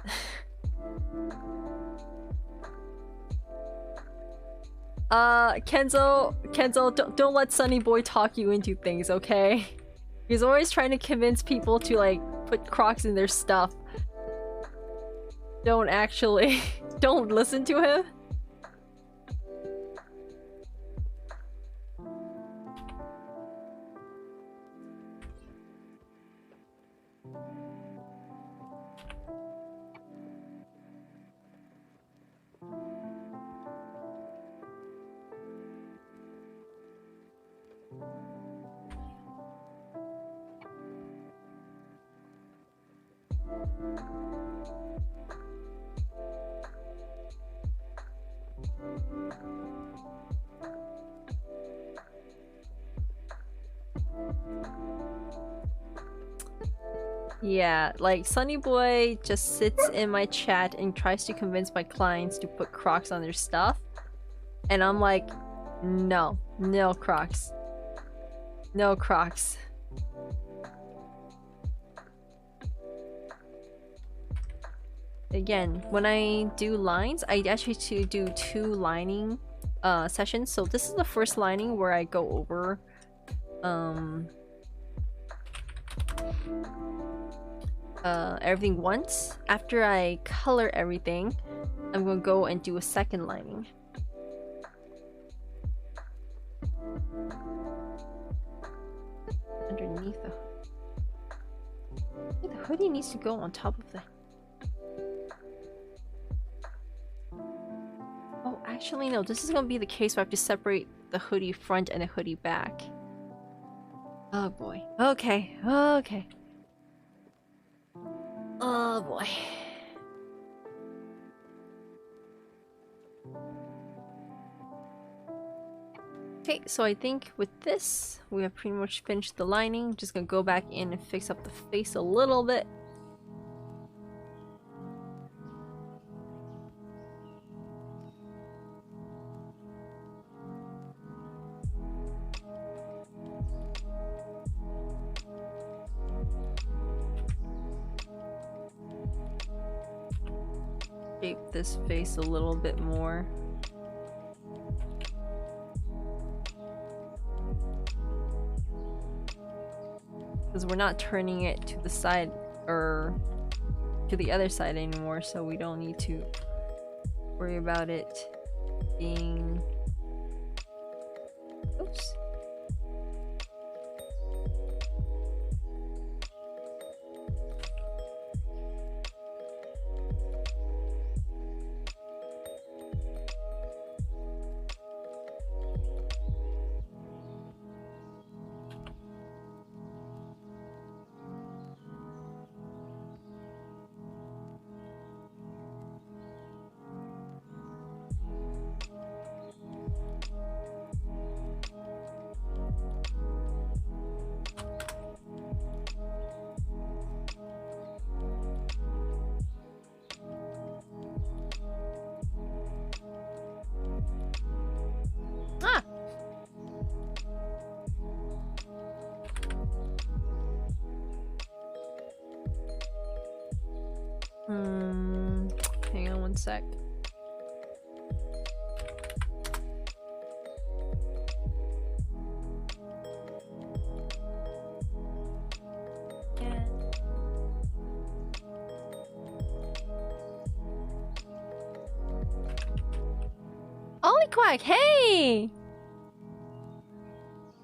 Kenzo, don't let Sunny Boy talk you into things, okay? He's always trying to convince people to like put Crocs in their stuff. Don't actually, don't listen to him. Yeah, like Sunny Boy just sits in my chat and tries to convince my clients to put Crocs on their stuff. And I'm like, no, no Crocs. No Crocs. Again, when I do lines, I actually do 2 lining sessions. So this is the first lining where I go over everything once. After I color everything, I'm gonna go and do a second lining. Underneath the hoodie. The hoodie needs to go on top of the... Oh, actually no, this is gonna be the case where I have to separate the hoodie front and the hoodie back. Oh boy. Okay, okay. Oh boy. Okay, so I think with this, we have pretty much finished the lining. Just gonna go back in and fix up the face a little bit. Shape this face a little bit more. Because we're not turning it to the side or to the other side anymore, so we don't need to worry about it being... Oops. Hang on one sec. Ollie Quack, hey!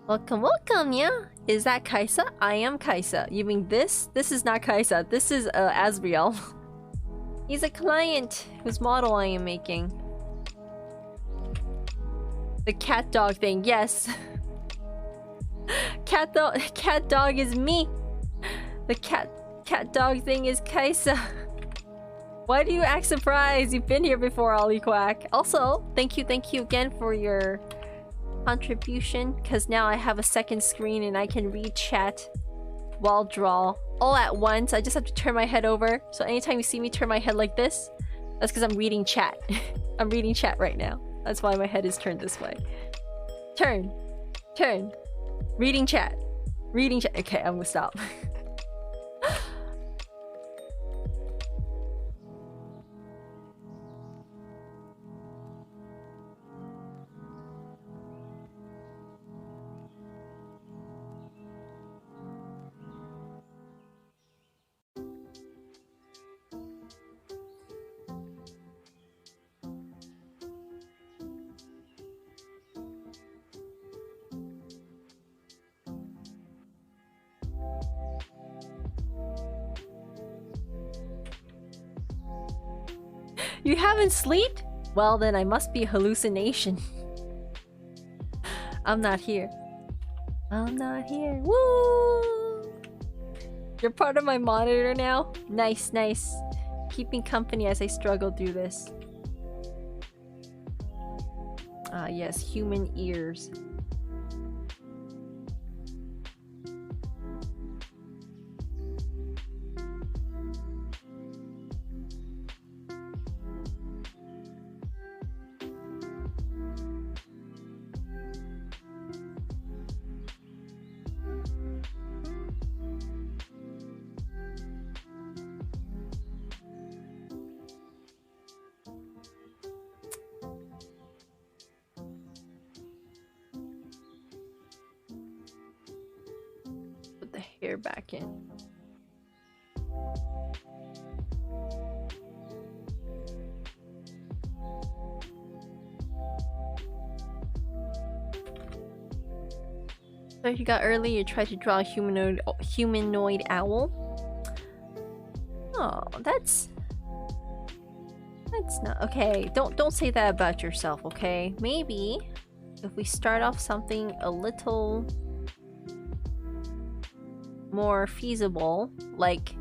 Welcome, welcome, yeah? Is that Kaisa? I am Kaisa. You mean this? This is not Kaisa. This is Azreal. He's a client whose model I am making. The cat dog thing, yes. Cat dog is me. The cat dog thing is Kaisa. Why do you act surprised? You've been here before, Ollie Quack. Also, thank you again for your contribution, because now I have a second screen and I can read chat while draw all at once. I just have to turn my head over. So anytime you see me turn my head like this, that's because I'm reading chat. I'm reading chat right now. That's why my head is turned this way. Turn. Reading chat. Okay, I'm gonna stop. You haven't slept? Well, then I must be a hallucination. I'm not here. I'm not here. Woo! You're part of my monitor now? Nice. Keeping company as I struggle through this. Ah, yes, human ears. Hair back in. So you got early, you tried to draw a humanoid owl. Oh, that's not okay. Don't say that about yourself, okay? Maybe if we start off something a little more feasible, like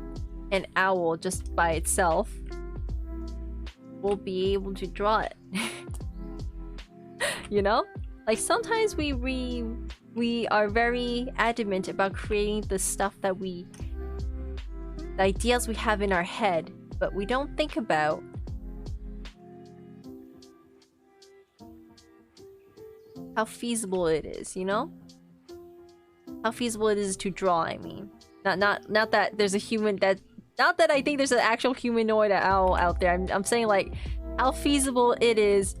an owl just by itself, we'll be able to draw it. You know? Like sometimes we are very adamant about creating the stuff that the ideas we have in our head, but we don't think about how feasible it is, you know? How feasible it is to draw, I mean. Not that there's a human that... Not that I think there's an actual humanoid owl out there. I'm saying, like, how feasible it is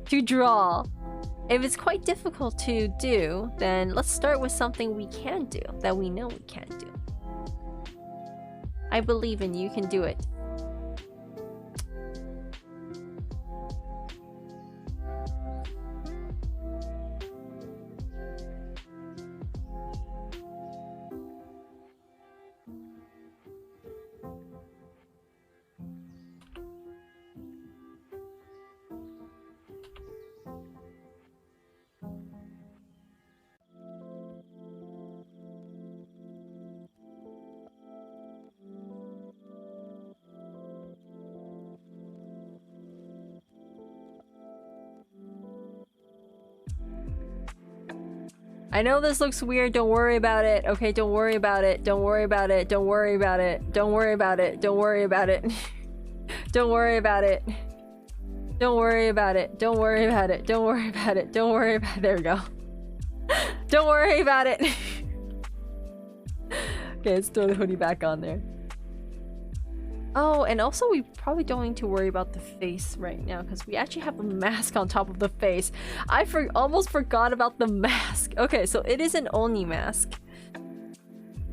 to draw. If it's quite difficult to do, then let's start with something we can do, that we know we can do. I believe in you, you can do it. I know this looks weird, don't worry about it. Okay, don't worry about it. Don't worry about it. Don't worry about it. Don't worry about it. Don't worry about it. Don't worry about it. Don't worry about it. Don't worry about it. Don't worry about it. Don't worry about it. There we go. Don't worry about it. Okay, let's throw the hoodie back on there. Oh, and also we probably don't need to worry about the face right now because we actually have a mask on top of the face. I almost forgot about the mask. Okay, so it is an Oni mask.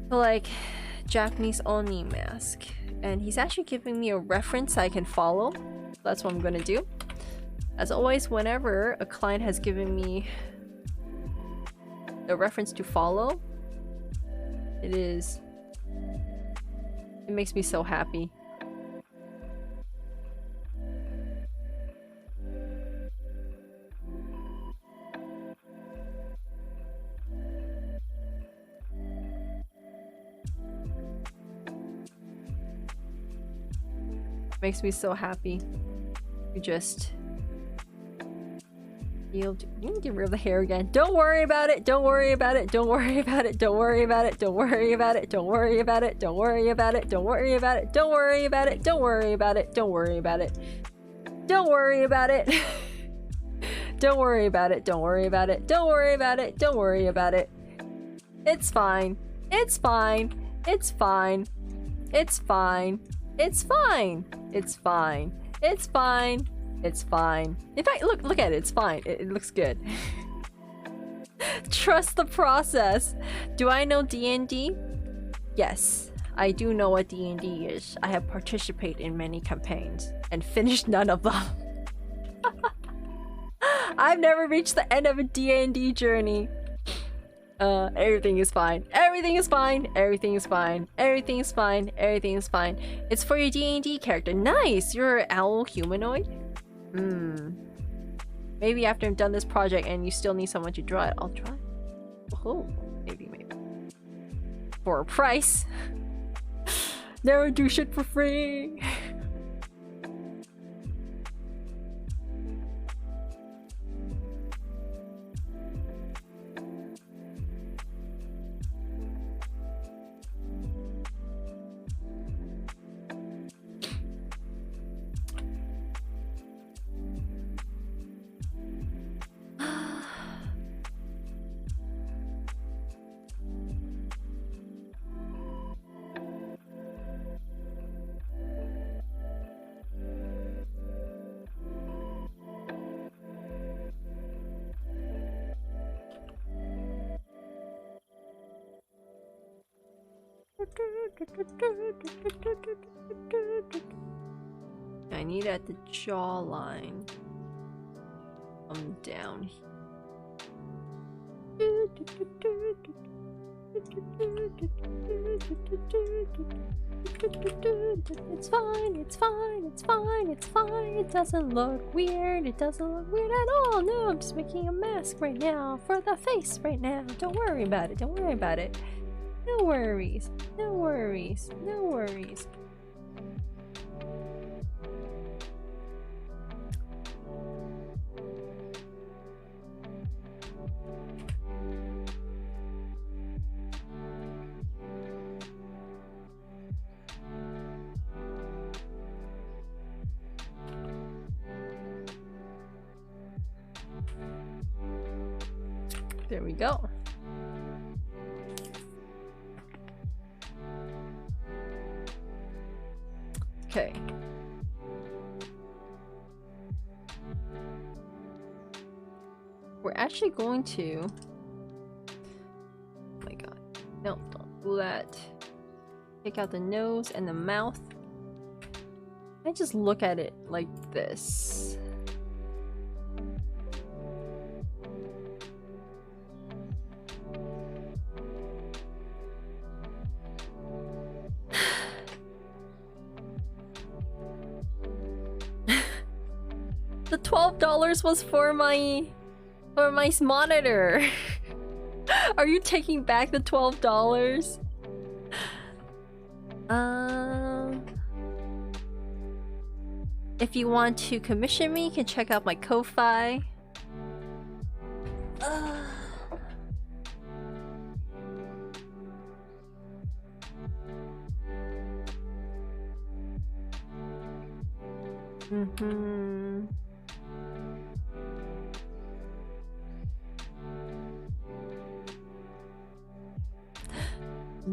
So like, Japanese Oni mask. And he's actually giving me a reference I can follow. That's what I'm gonna do. As always, whenever a client has given me a reference to follow, it makes me so happy. Makes me so happy. You just you can get rid of the hair again. Don't worry about it. Don't worry about it. Don't worry about it. Don't worry about it. Don't worry about it. Don't worry about it. Don't worry about it. Don't worry about it. Don't worry about it. Don't worry about it. Don't worry about it. Don't worry about it. Don't worry about it. Don't worry about it. Don't worry about it. Don't worry about it. It's fine. It's fine. It's fine. It's fine. It's fine. It's fine. It's fine. It's fine. In fact, look at it. It's fine. It looks good. Trust the process. Do I know D&D? Yes, I do know what D&D is. I have participated in many campaigns and finished none of them. I've never reached the end of a D&D journey. Everything is fine. Everything is fine. Everything is fine. Everything is fine. Everything is fine. It's for your D&D character. Nice! You're an owl humanoid? Maybe after I'm done this project and you still need someone to draw it, I'll try. Oh, maybe. For a price. Never do shit for free. I need at the jawline. Come down. It's fine, it's fine, it's fine, it's fine. It doesn't look weird. It doesn't look weird at all. No, I'm just making a mask right now for the face right now. Don't worry about it. Don't worry about it. No worries. No worries. No worries. There we go. Okay. We're actually going to... Oh my god. No, don't do that. Take out the nose and the mouth. I just look at it like this. The $12 was for my monitor. Are you taking back the $12? If you want to commission me, you can check out my Ko-Fi.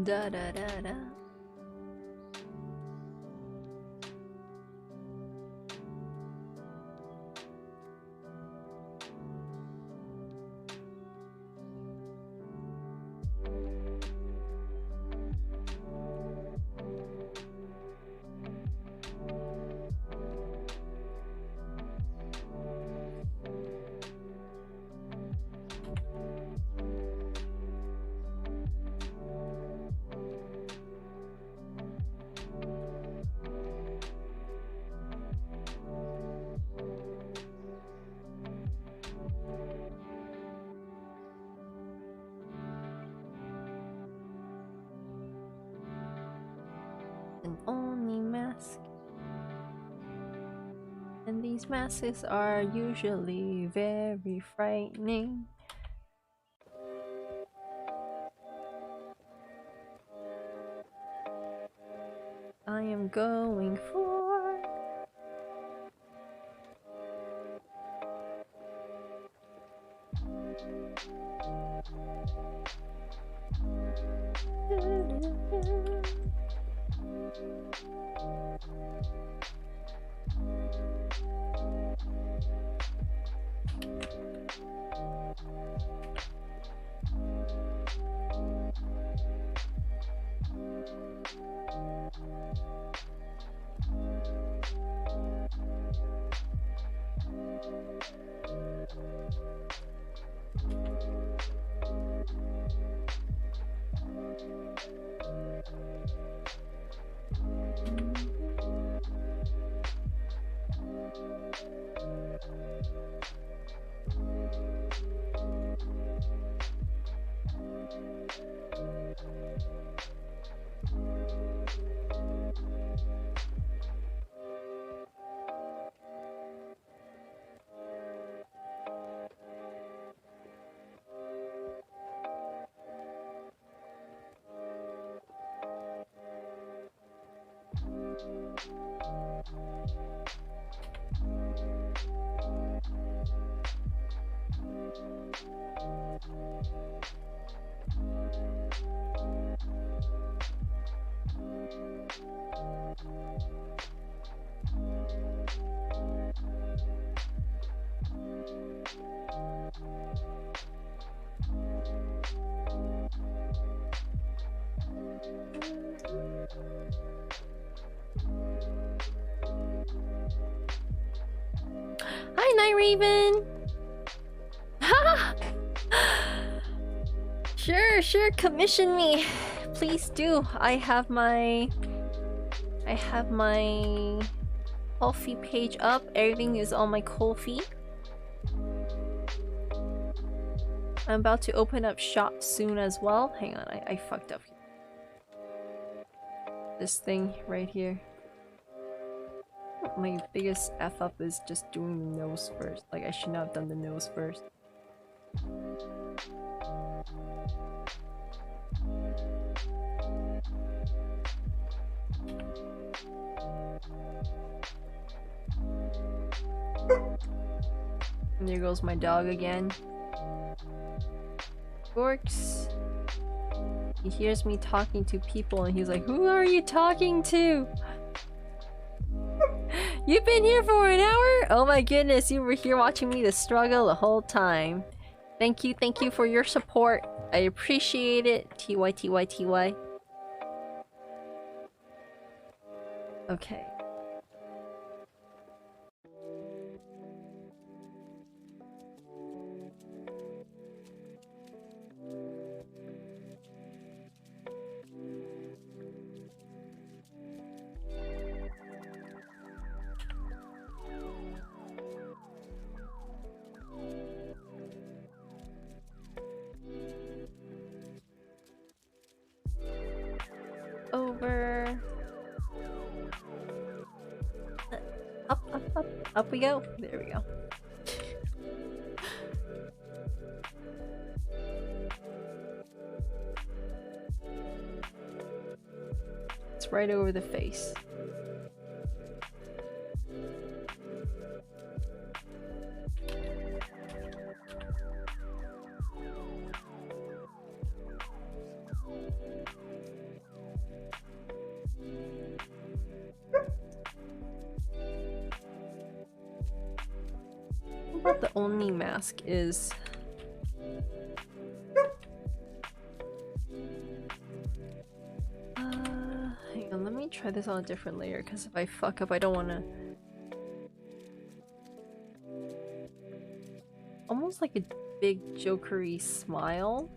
Da da da da. An only mask. And these masks are usually very frightening. I am going for... Hi, Night Raven! Sure, commission me. Please do. I have my Ko-fi page up. Everything is on my Ko-fi. I'm about to open up shop soon as well. Hang on, I fucked up. This thing right here. My biggest F up is just doing the nose first. Like, I should not have done the nose first. And there goes my dog again. Gorks. He hears me talking to people and he's like, "Who are you talking to? You've been here for an hour? Oh my goodness, you were here watching me the struggle the whole time. Thank you for your support. I appreciate it. TY. Okay. Over. Up we go. There we go. It's right over the face. What the only mask is. Hang on, let me try this on a different layer, because if I fuck up, I don't want to... Almost like a big jokery smile.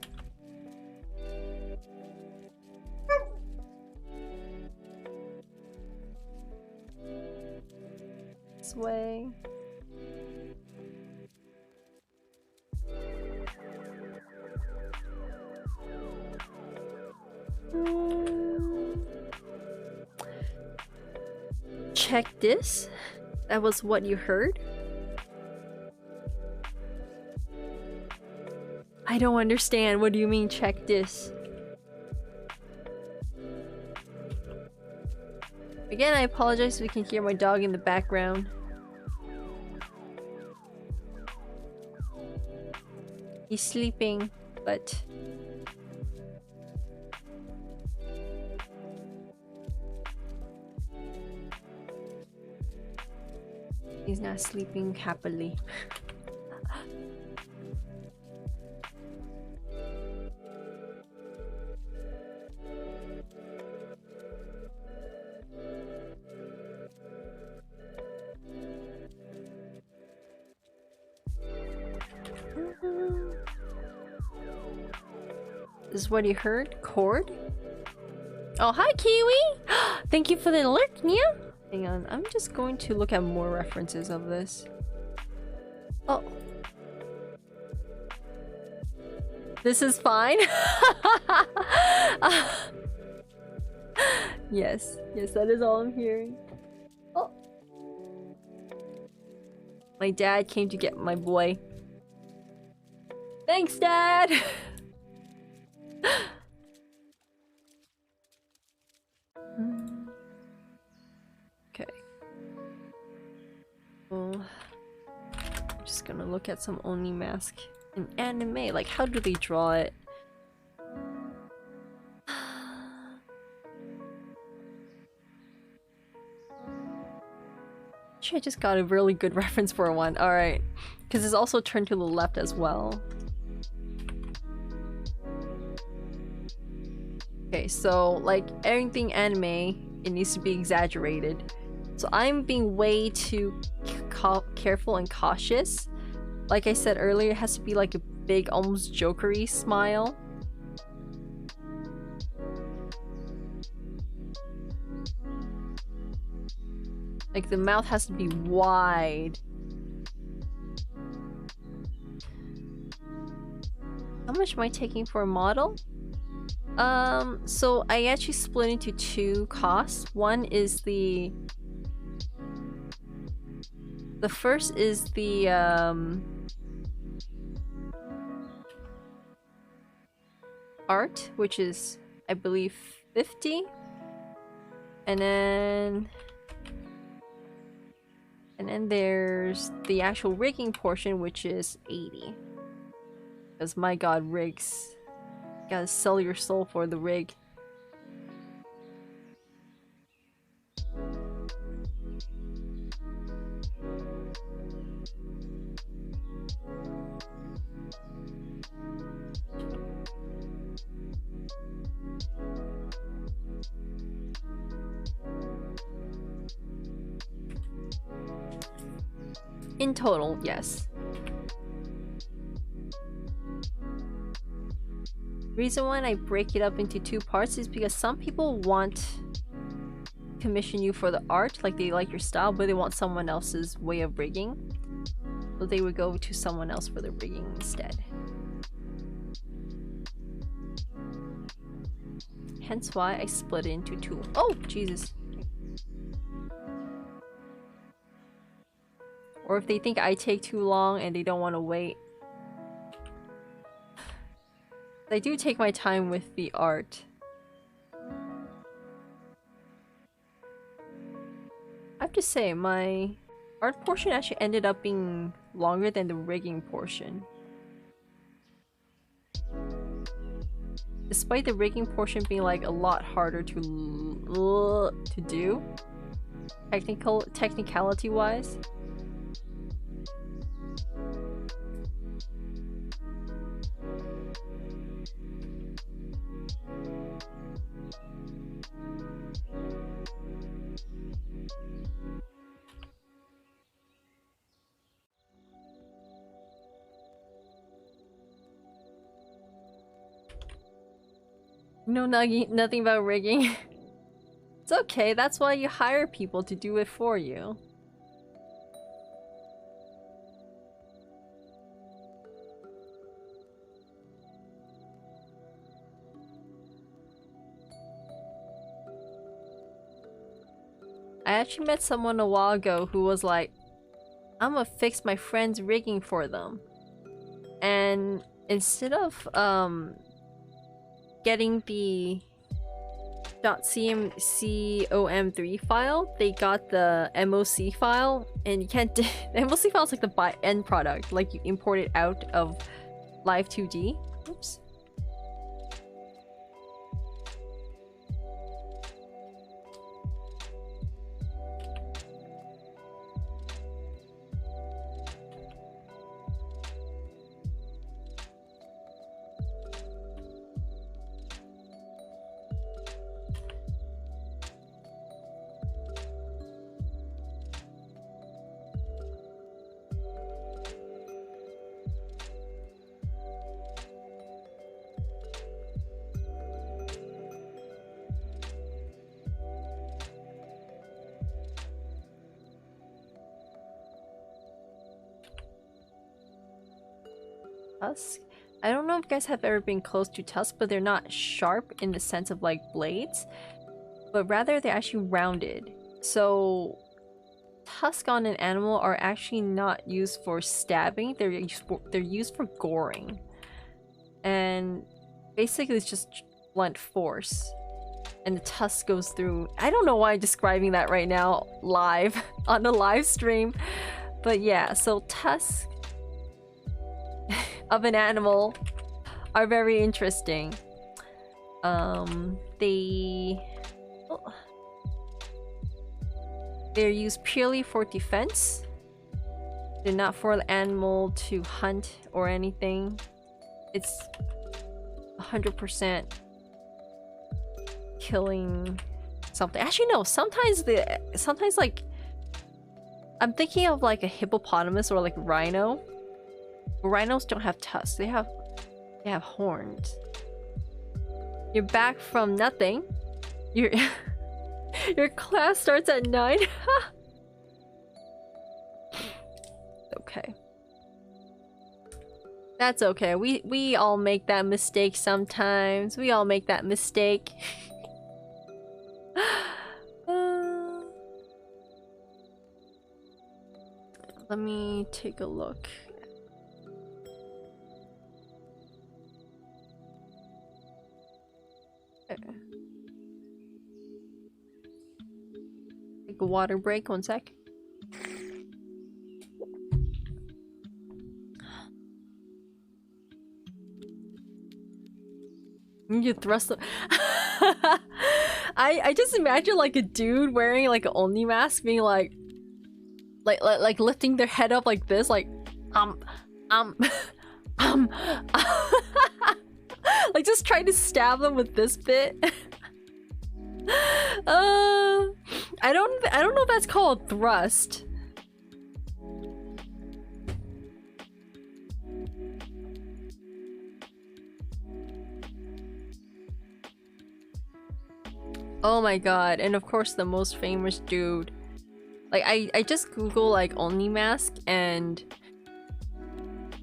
This way. Check this. That was what you heard? I don't understand. What do you mean, check this? Again, I apologize if you can hear my dog in the background. He's sleeping, but... he's not sleeping happily. This is what you heard? Chord? Oh, hi, Kiwi! Thank you for the alert, Nia! Hang on, I'm just going to look at more references of this. Oh. This is fine? Yes, yes, that is all I'm hearing. Oh. My dad came to get my boy. Thanks, Dad! Okay. Well, I'm just gonna look at some Oni mask in anime. Like, how do they draw it? Actually, I just got a really good reference for one. Alright. Because it's also turned to the left as well. Okay, so, like, everything anime, it needs to be exaggerated. So I'm being way too careful and cautious. Like I said earlier, it has to be like a big, almost jokery smile. Like, the mouth has to be wide. How much am I taking for a model? So I actually split into two costs. One is the first is the art, which is, I believe, 50. And then there's the actual rigging portion, which is 80. Because my god, rigs. You gotta sell your soul for the rig. In total, yes. Reason why I break it up into two parts is because some people want to commission you for the art, like they like your style, but they want someone else's way of rigging. So they would go to someone else for the rigging instead. Hence why I split it into two. Oh, Jesus. Or if they think I take too long and they don't want to wait. I do take my time with the art. I have to say, my art portion actually ended up being longer than the rigging portion. Despite the rigging portion being like a lot harder to do, technicality wise. No, nothing about rigging. It's okay, that's why you hire people to do it for you. I actually met someone a while ago who was like, I'm gonna fix my friend's rigging for them. And instead of getting the .com3 file, they got the MOC file, and you can't. The MOC file is like the end product, like you import it out of Live 2D. Oops. Tusk. I don't know if you guys have ever been close to tusk, but they're not sharp in the sense of like blades, but rather they're actually rounded. So tusk on an animal are actually not used for stabbing, they're used for goring. And basically it's just blunt force. And the tusk goes through. I don't know why I'm describing that right now live on the live stream. But yeah, so tusk of an animal are very interesting. They're used purely for defense. They're not for the animal to hunt or anything. It's 100% killing something. Actually, no. Sometimes like I'm thinking of like a hippopotamus or like a rhino. Rhinos don't have tusks. They have horns. You're back from nothing. Your class starts at 9. Okay. That's okay. We all make that mistake sometimes. We all make that mistake. Let me take a look. Okay. Take a water break, 1 sec. You thrust them. I just imagine like a dude wearing like an Only mask being like lifting their head up like this, like like just trying to stab them with this bit. I don't know if that's called thrust. Oh my god, and of course the most famous dude. Like I just Google like Only mask and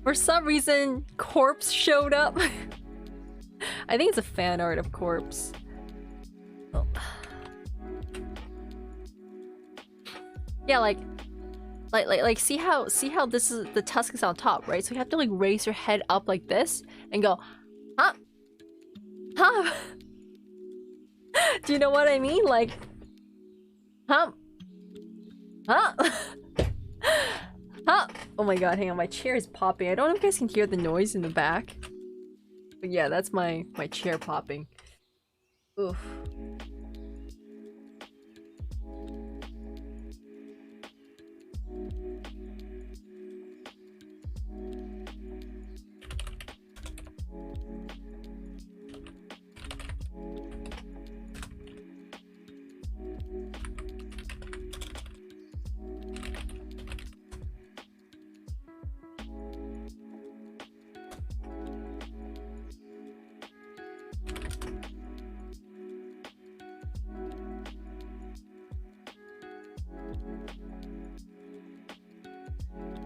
for some reason Corpse showed up. I think it's a fan art of Corpse. Oh. Yeah, like see how this is the tusk is on top, right? So you have to like raise your head up like this and go, huh? Huh? Do you know what I mean? Like, huh? Huh? Huh? Oh my god, hang on, my chair is popping. I don't know if you guys can hear the noise in the back. But yeah, that's my chair popping. Oof.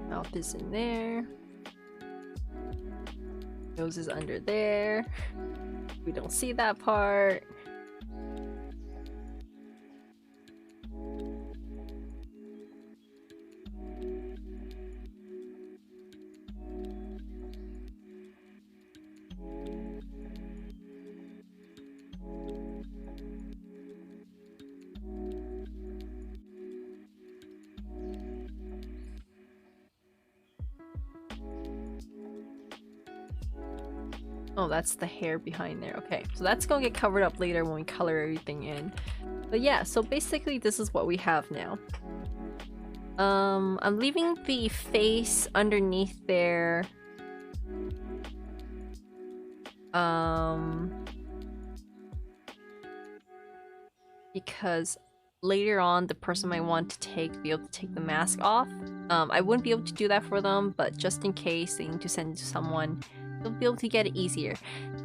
Mouth is in there. Nose is under there. We don't see that part. Oh, that's the hair behind there. Okay, so that's gonna get covered up later when we color everything in. But yeah, so basically this is what we have now. I'm leaving the face underneath there. Because later on the person might want to be able to take the mask off. I wouldn't be able to do that for them, but just in case they need to send it to someone, they'll be able to get it easier.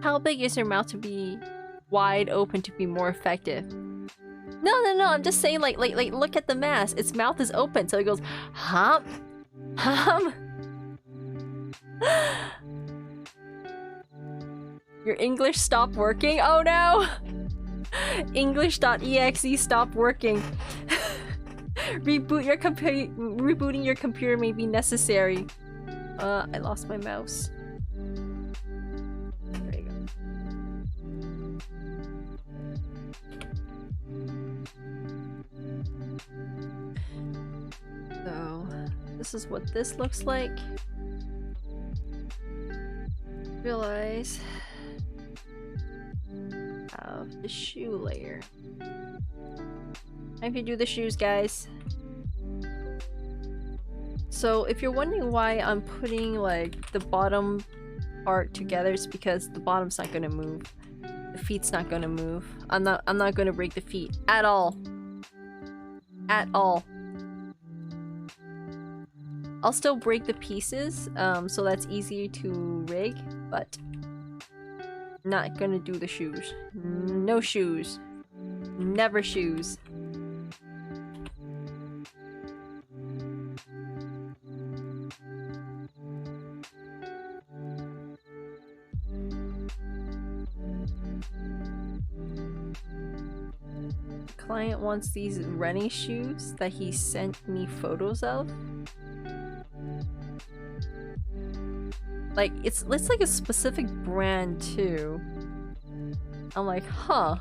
How big is your mouth to be wide open to be more effective? No, I'm just saying like look at the mask. Its mouth is open, so it goes hum. Your English stopped working? Oh no! English.exe stopped working. Rebooting your computer may be necessary. I lost my mouse. There you go. So, this is what this looks like. Realize the shoe layer. Time to do the shoes, guys. So if you're wondering why I'm putting like the bottom part together, it's because the bottom's not gonna move. The feet's not gonna move. I'm not gonna break the feet at all. At all. I'll still break the pieces, so that's easier to rig, but not gonna do the shoes. No shoes. Never shoes. The client wants these running shoes that he sent me photos of. Like, it's like a specific brand too. I'm like, huh,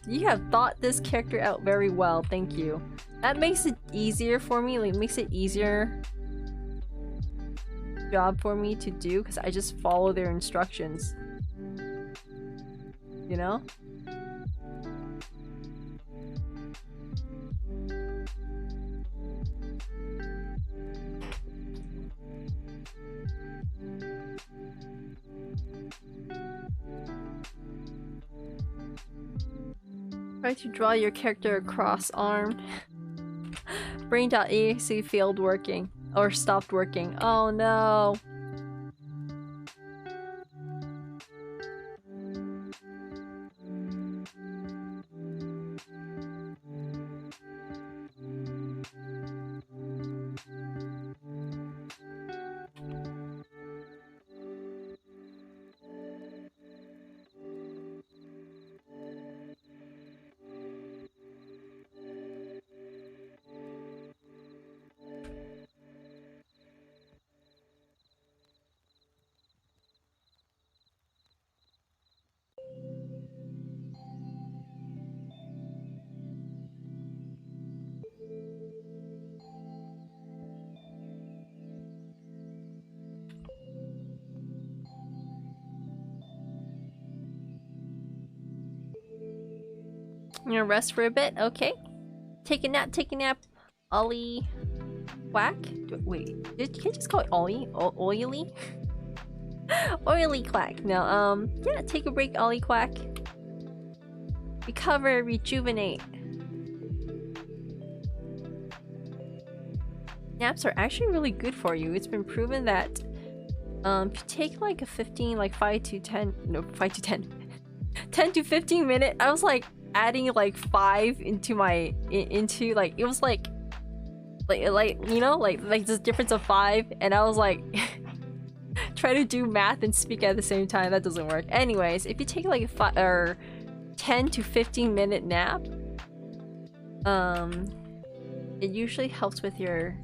you have thought this character out very well, thank you. That makes it easier for me, like makes it easier job for me to do because I just follow their instructions. You know? Try to draw your character cross-armed. Brain.exe failed working. Or stopped working. Oh no! You gonna rest for a bit? Okay. Take a nap, Ollie. Quack? Wait, did you just call it Ollie? Oily? Oily Quack. No, yeah, take a break, Ollie Quack. Recover, rejuvenate. Naps are actually really good for you. It's been proven that if you take like a 5 to 10 10 to 15 minute, I was like adding like 5 into like it was like you know like this difference of 5, and I was like try to do math and speak at the same time. That doesn't work. Anyways, if you take like a 10 to 15 minute nap, it usually helps with your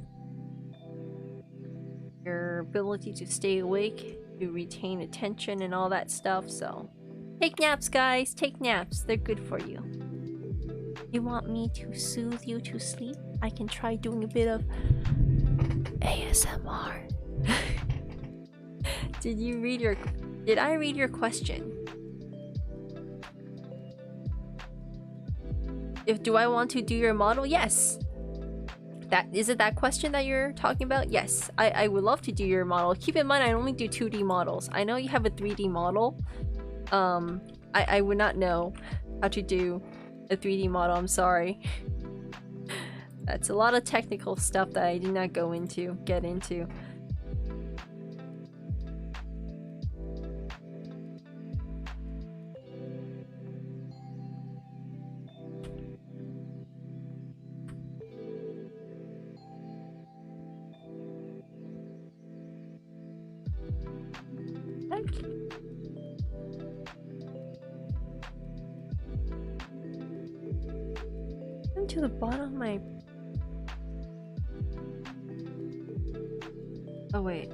ability to stay awake, to retain attention and all that stuff. So take naps, guys. Take naps. They're good for you. You want me to soothe you to sleep? I can try doing a bit of ASMR. Did you read Did I read your question? Do I want to do your model? Yes. Is it that question that you're talking about? Yes. I would love to do your model. Keep in mind I only do 2D models. I know you have a 3D model. I would not know how to do a 3D model, I'm sorry. That's a lot of technical stuff that I did not get into. To the bottom of my... Oh wait.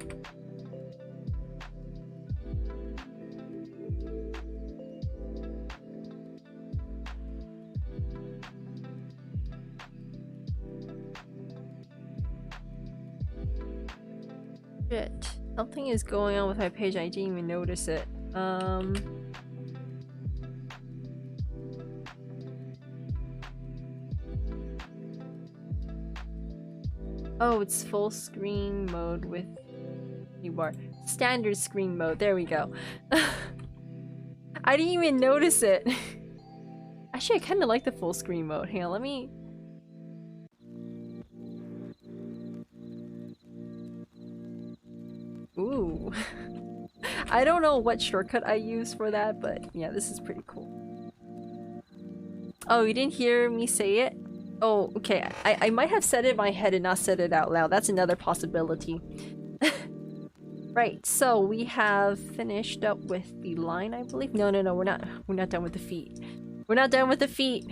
Shit. Something is going on with my page, I didn't even notice it. Oh, it's full screen mode with bar. Standard screen mode, there we go. I didn't even notice it. Actually, I kind of like the full screen mode. Hang on, let me... Ooh. I don't know what shortcut I use for that, but yeah, this is pretty cool. Oh, you didn't hear me say it? Oh, okay. I might have said it in my head and not said it out loud. That's another possibility. Right, so we have finished up with the line, I believe. No, we're not done with the feet. We're not done with the feet.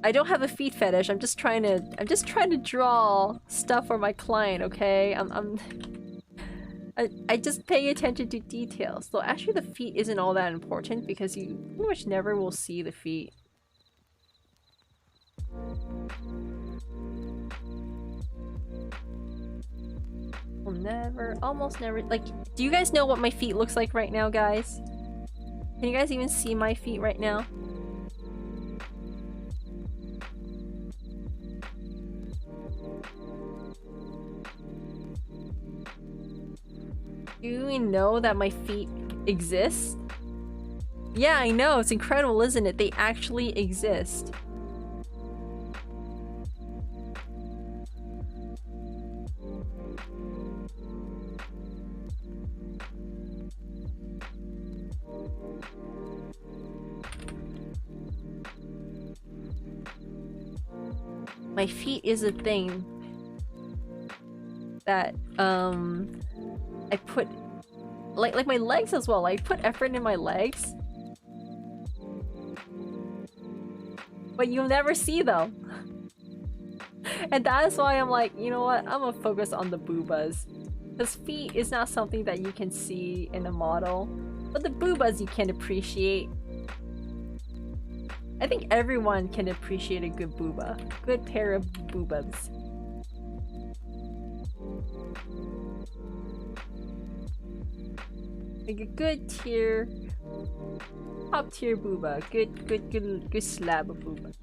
I don't have a feet fetish. I'm just trying to draw stuff for my client, okay? I just pay attention to details. So actually the feet isn't all that important because you pretty much never will see the feet. Almost never, like, do you guys know what my feet looks like right now, guys? Can you guys even see my feet right now? Do you even know that my feet exist? Yeah, I know, it's incredible, isn't it? They actually exist. My feet is a thing that I put like my legs as well. I put effort in my legs, but you'll never see them. And that is why I'm like, you know what? I'm gonna focus on the boobas. Because feet is not something that you can see in a model, but the boobas you can appreciate. I think everyone can appreciate a good booba. Good pair of boobas. Like a good tier, top tier booba. Good slab of booba.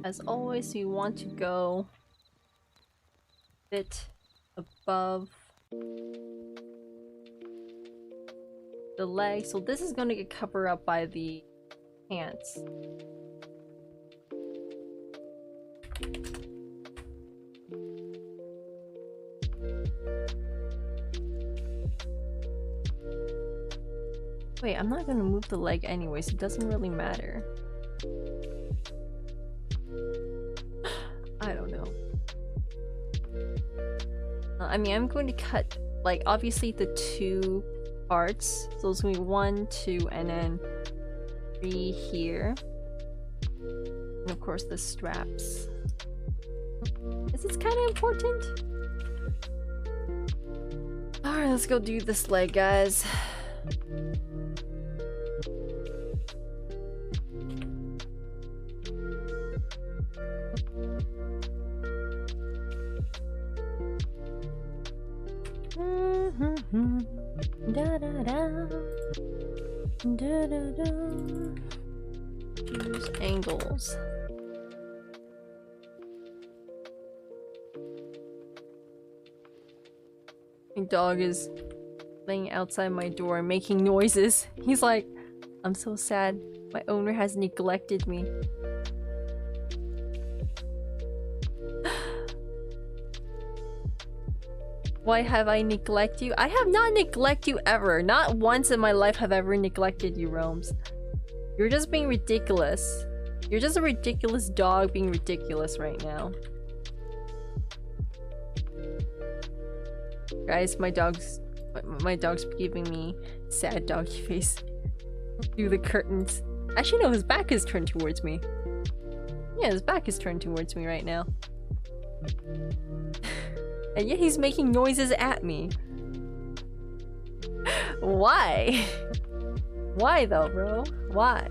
As always, you want to go a bit above the leg. So this is going to get covered up by the pants. Wait, I'm not gonna move the leg anyways, it doesn't really matter. I don't know. I mean, I'm going to cut, like, obviously the 2 parts. So it's going to be 1, 2, and then 3 here. And of course the straps. This is kind of important. Alright, let's go do this leg, guys. Da da da. Da da da. Choose angles. My dog is laying outside my door making noises. He's like, I'm so sad. My owner has neglected me. Why have I neglected you? I have not neglected you ever. Not once in my life have I ever neglected you, Roams. You're just being ridiculous. You're just a ridiculous dog being ridiculous right now. Guys, my dog's giving me sad doggy face through the curtains. Actually, no, his back is turned towards me. Yeah, his back is turned towards me right now. And yet he's making noises at me. Why? Why though, bro? Why?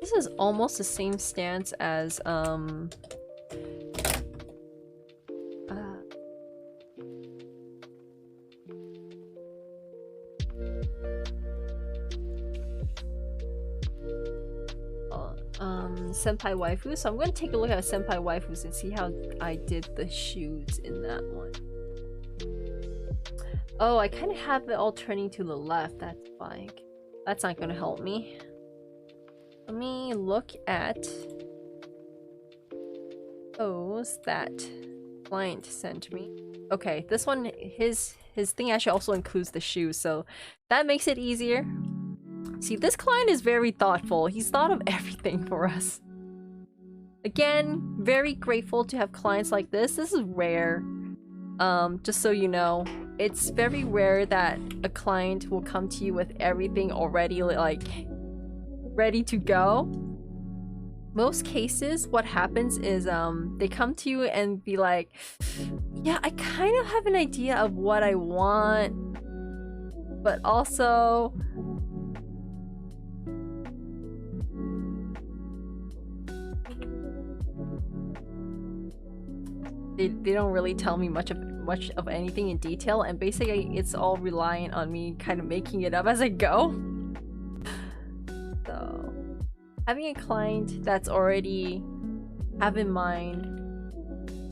This is almost the same stance as Senpai Waifu, so I'm gonna take a look at Senpai Waifus and see how I did the shoes in that one. Oh, I kind of have it all turning to the left, that's fine. That's not gonna help me. Let me look at those that client sent me. Okay, this one, his thing actually also includes the shoes, so that makes it easier. See, this client is very thoughtful. He's thought of everything for us. Again, very grateful to have clients like this. This is rare. Just so you know, it's very rare that a client will come to you with everything already, like, ready to go. Most cases, what happens is, they come to you and be like, yeah, I kind of have an idea of what I want, but also... They don't really tell me much of anything in detail, and basically it's all reliant on me kind of making it up as I go. So having a client that's already have in mind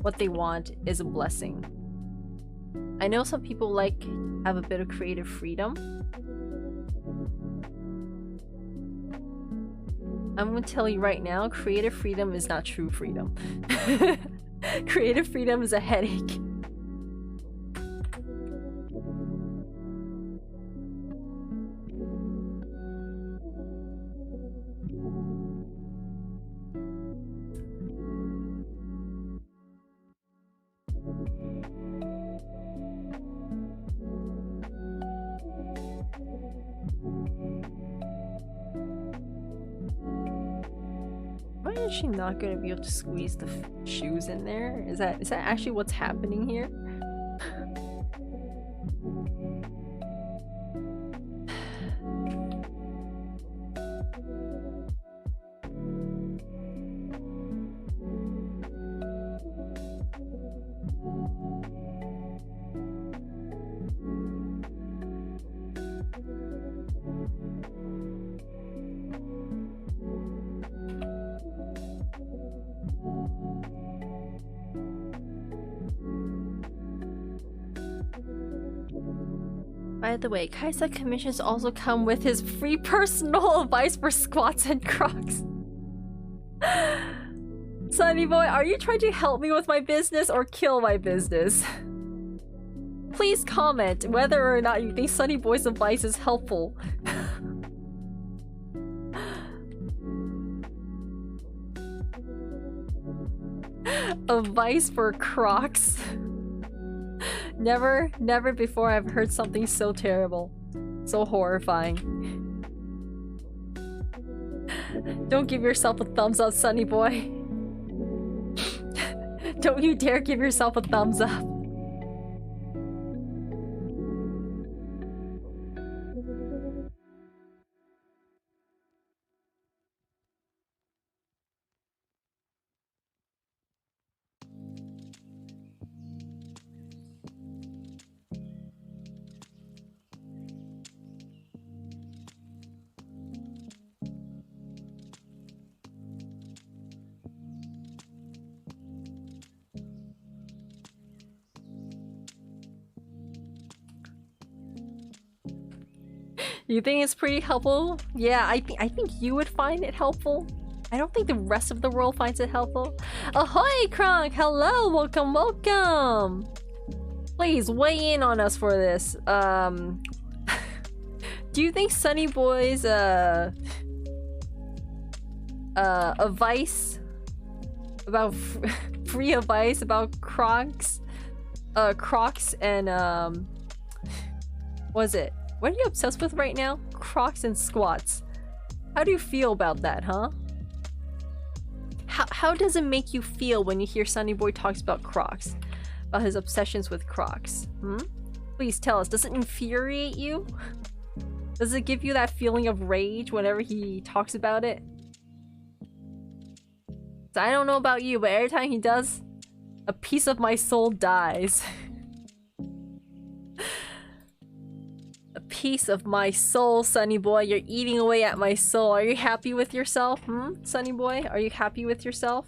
what they want is a blessing. I know some people like to have a bit of creative freedom. I'm gonna tell you right now, creative freedom is not true freedom. Creative freedom is a headache. Why is she not going to be able to squeeze the shoes in there? Is that actually what's happening here? By the way, Kaisa commissions also come with his free personal advice for squats and crocs. Sunny boy, are you trying to help me with my business or kill my business? Please comment whether or not you think Sunny boy's advice is helpful. Advice for crocs. Never before I've heard something so terrible. So horrifying. Don't give yourself a thumbs up, Sunny boy. Don't you dare give yourself a thumbs up. You think it's pretty helpful? Yeah, I think you would find it helpful. I don't think the rest of the world finds it helpful. Ahoy, Kronk! Hello! Welcome, welcome! Please, weigh in on us for this. Do you think Sunny Boy's, advice about free advice about Crocs and, what is it? What are you obsessed with right now? Crocs and squats. How do you feel about that, huh? How does it make you feel when you hear Sunny Boy talks about Crocs? About his obsessions with Crocs? Please tell us. Does it infuriate you? Does it give you that feeling of rage whenever he talks about it? So I don't know about you, but every time he does, a piece of my soul dies. A piece of my soul, Sunny Boy. You're eating away at my soul. Are you happy with yourself, Sunny Boy? Are you happy with yourself?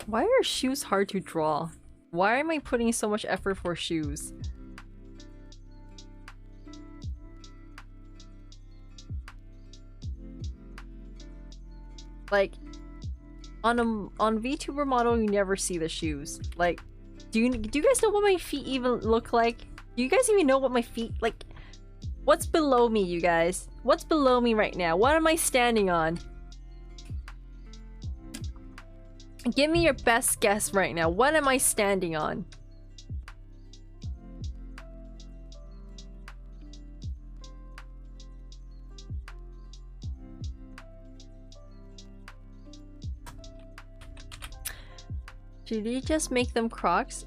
Why are shoes hard to draw? Why am I putting so much effort for shoes? Like, on VTuber model, you never see the shoes. Like, do you guys know what my feet even look like? Do you guys even know what my feet like? What's below me, you guys? What's below me right now? What am I standing on? Give me your best guess right now. What am I standing on? Should you just make them Crocs?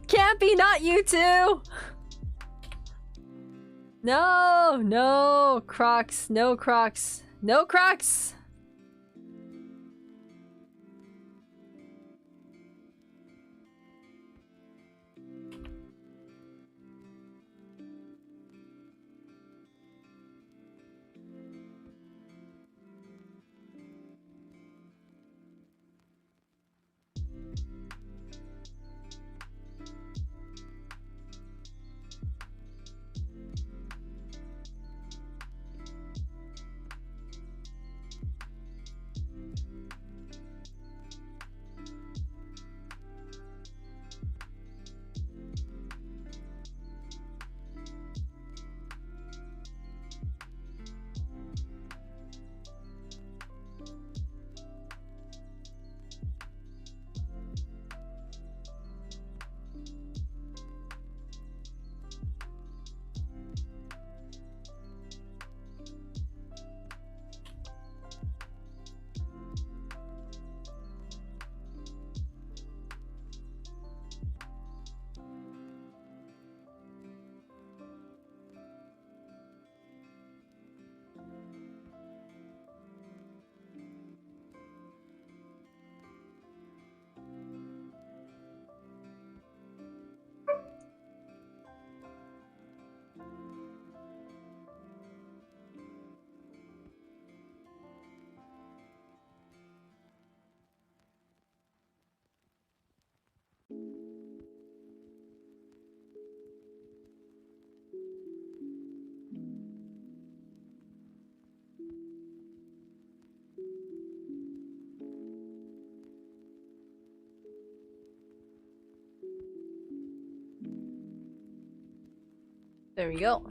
Can't be, not you too! No, no, Crocs, no Crocs, no Crocs! There we go.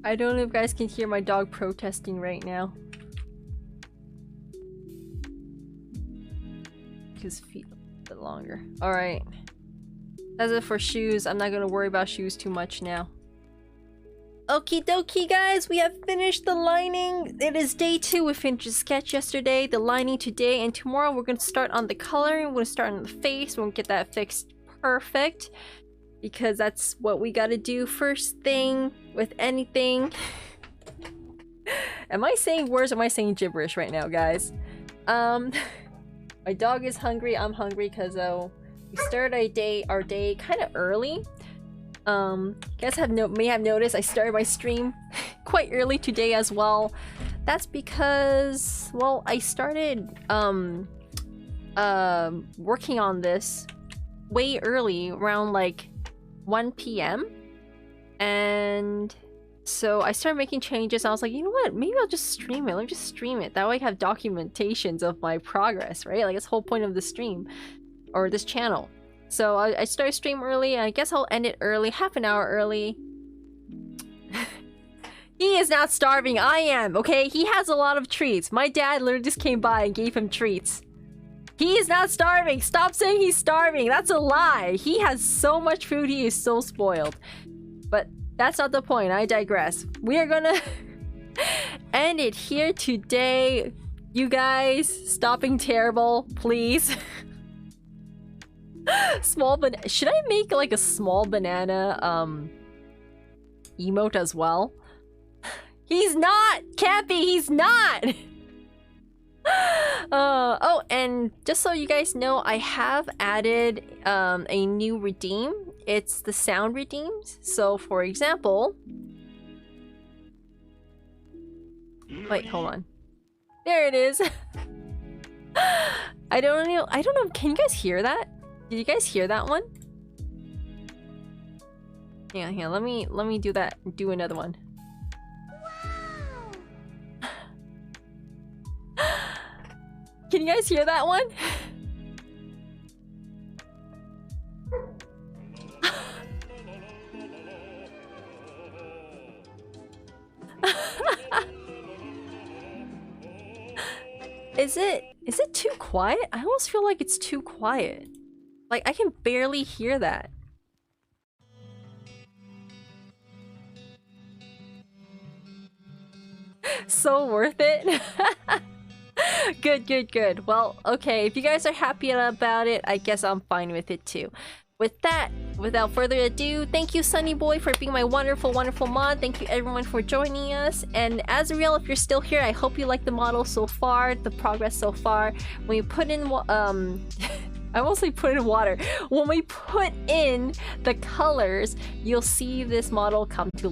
I don't know if you guys can hear my dog protesting right now. His feet a bit longer. Alright. That's it for shoes. I'm not gonna worry about shoes too much now. Okie dokie, guys, we have finished the lining. It is day 2. We finished the sketch yesterday, the lining today, and tomorrow we're going to start on the coloring. We're going to start on the face. We're going to get that fixed perfect, because that's what we got to do first thing with anything. Am I saying words or am I saying gibberish right now, guys? My dog is hungry. I'm hungry because we started our day kind of early. You guys may have noticed I started my stream quite early today as well. That's because, well, I started working on this way early, around like 1 p.m. And so I started making changes. I was like, you know what? Maybe I'll just stream it. Let me just stream it. That way I have documentations of my progress, right? Like, that's the whole point of the stream or this channel. So I started stream early, and I guess I'll end it early, half an hour early. He is not starving, I am, okay? He has a lot of treats. My dad literally just came by and gave him treats. He is not starving! Stop saying he's starving! That's a lie! He has so much food, he is so spoiled. But that's not the point, I digress. We are gonna end it here today. You guys, stop being terrible, please. Small banana. Should I make like a small banana emote as well? He's not! Can't be! He's not! Oh, and just so you guys know, I have added a new redeem. It's the sound redeems. So for example... Wait, hold on. There it is! I don't know, can you guys hear that? Did you guys hear that one? Yeah, let me do that. Do another one. Wow. Can you guys hear that one? Is it too quiet? I almost feel like it's too quiet. Like, I can barely hear that. So worth it. Good. Well, okay, if you guys are happy about it, I guess I'm fine with it too. With that, without further ado, thank you Sunny Boy for being my wonderful mod. Thank you everyone for joining us. And Azreal, if you're still here, I hope you like the model so far, the progress so far. When you put in I mostly put in water. When we put in the colors, you'll see this model come to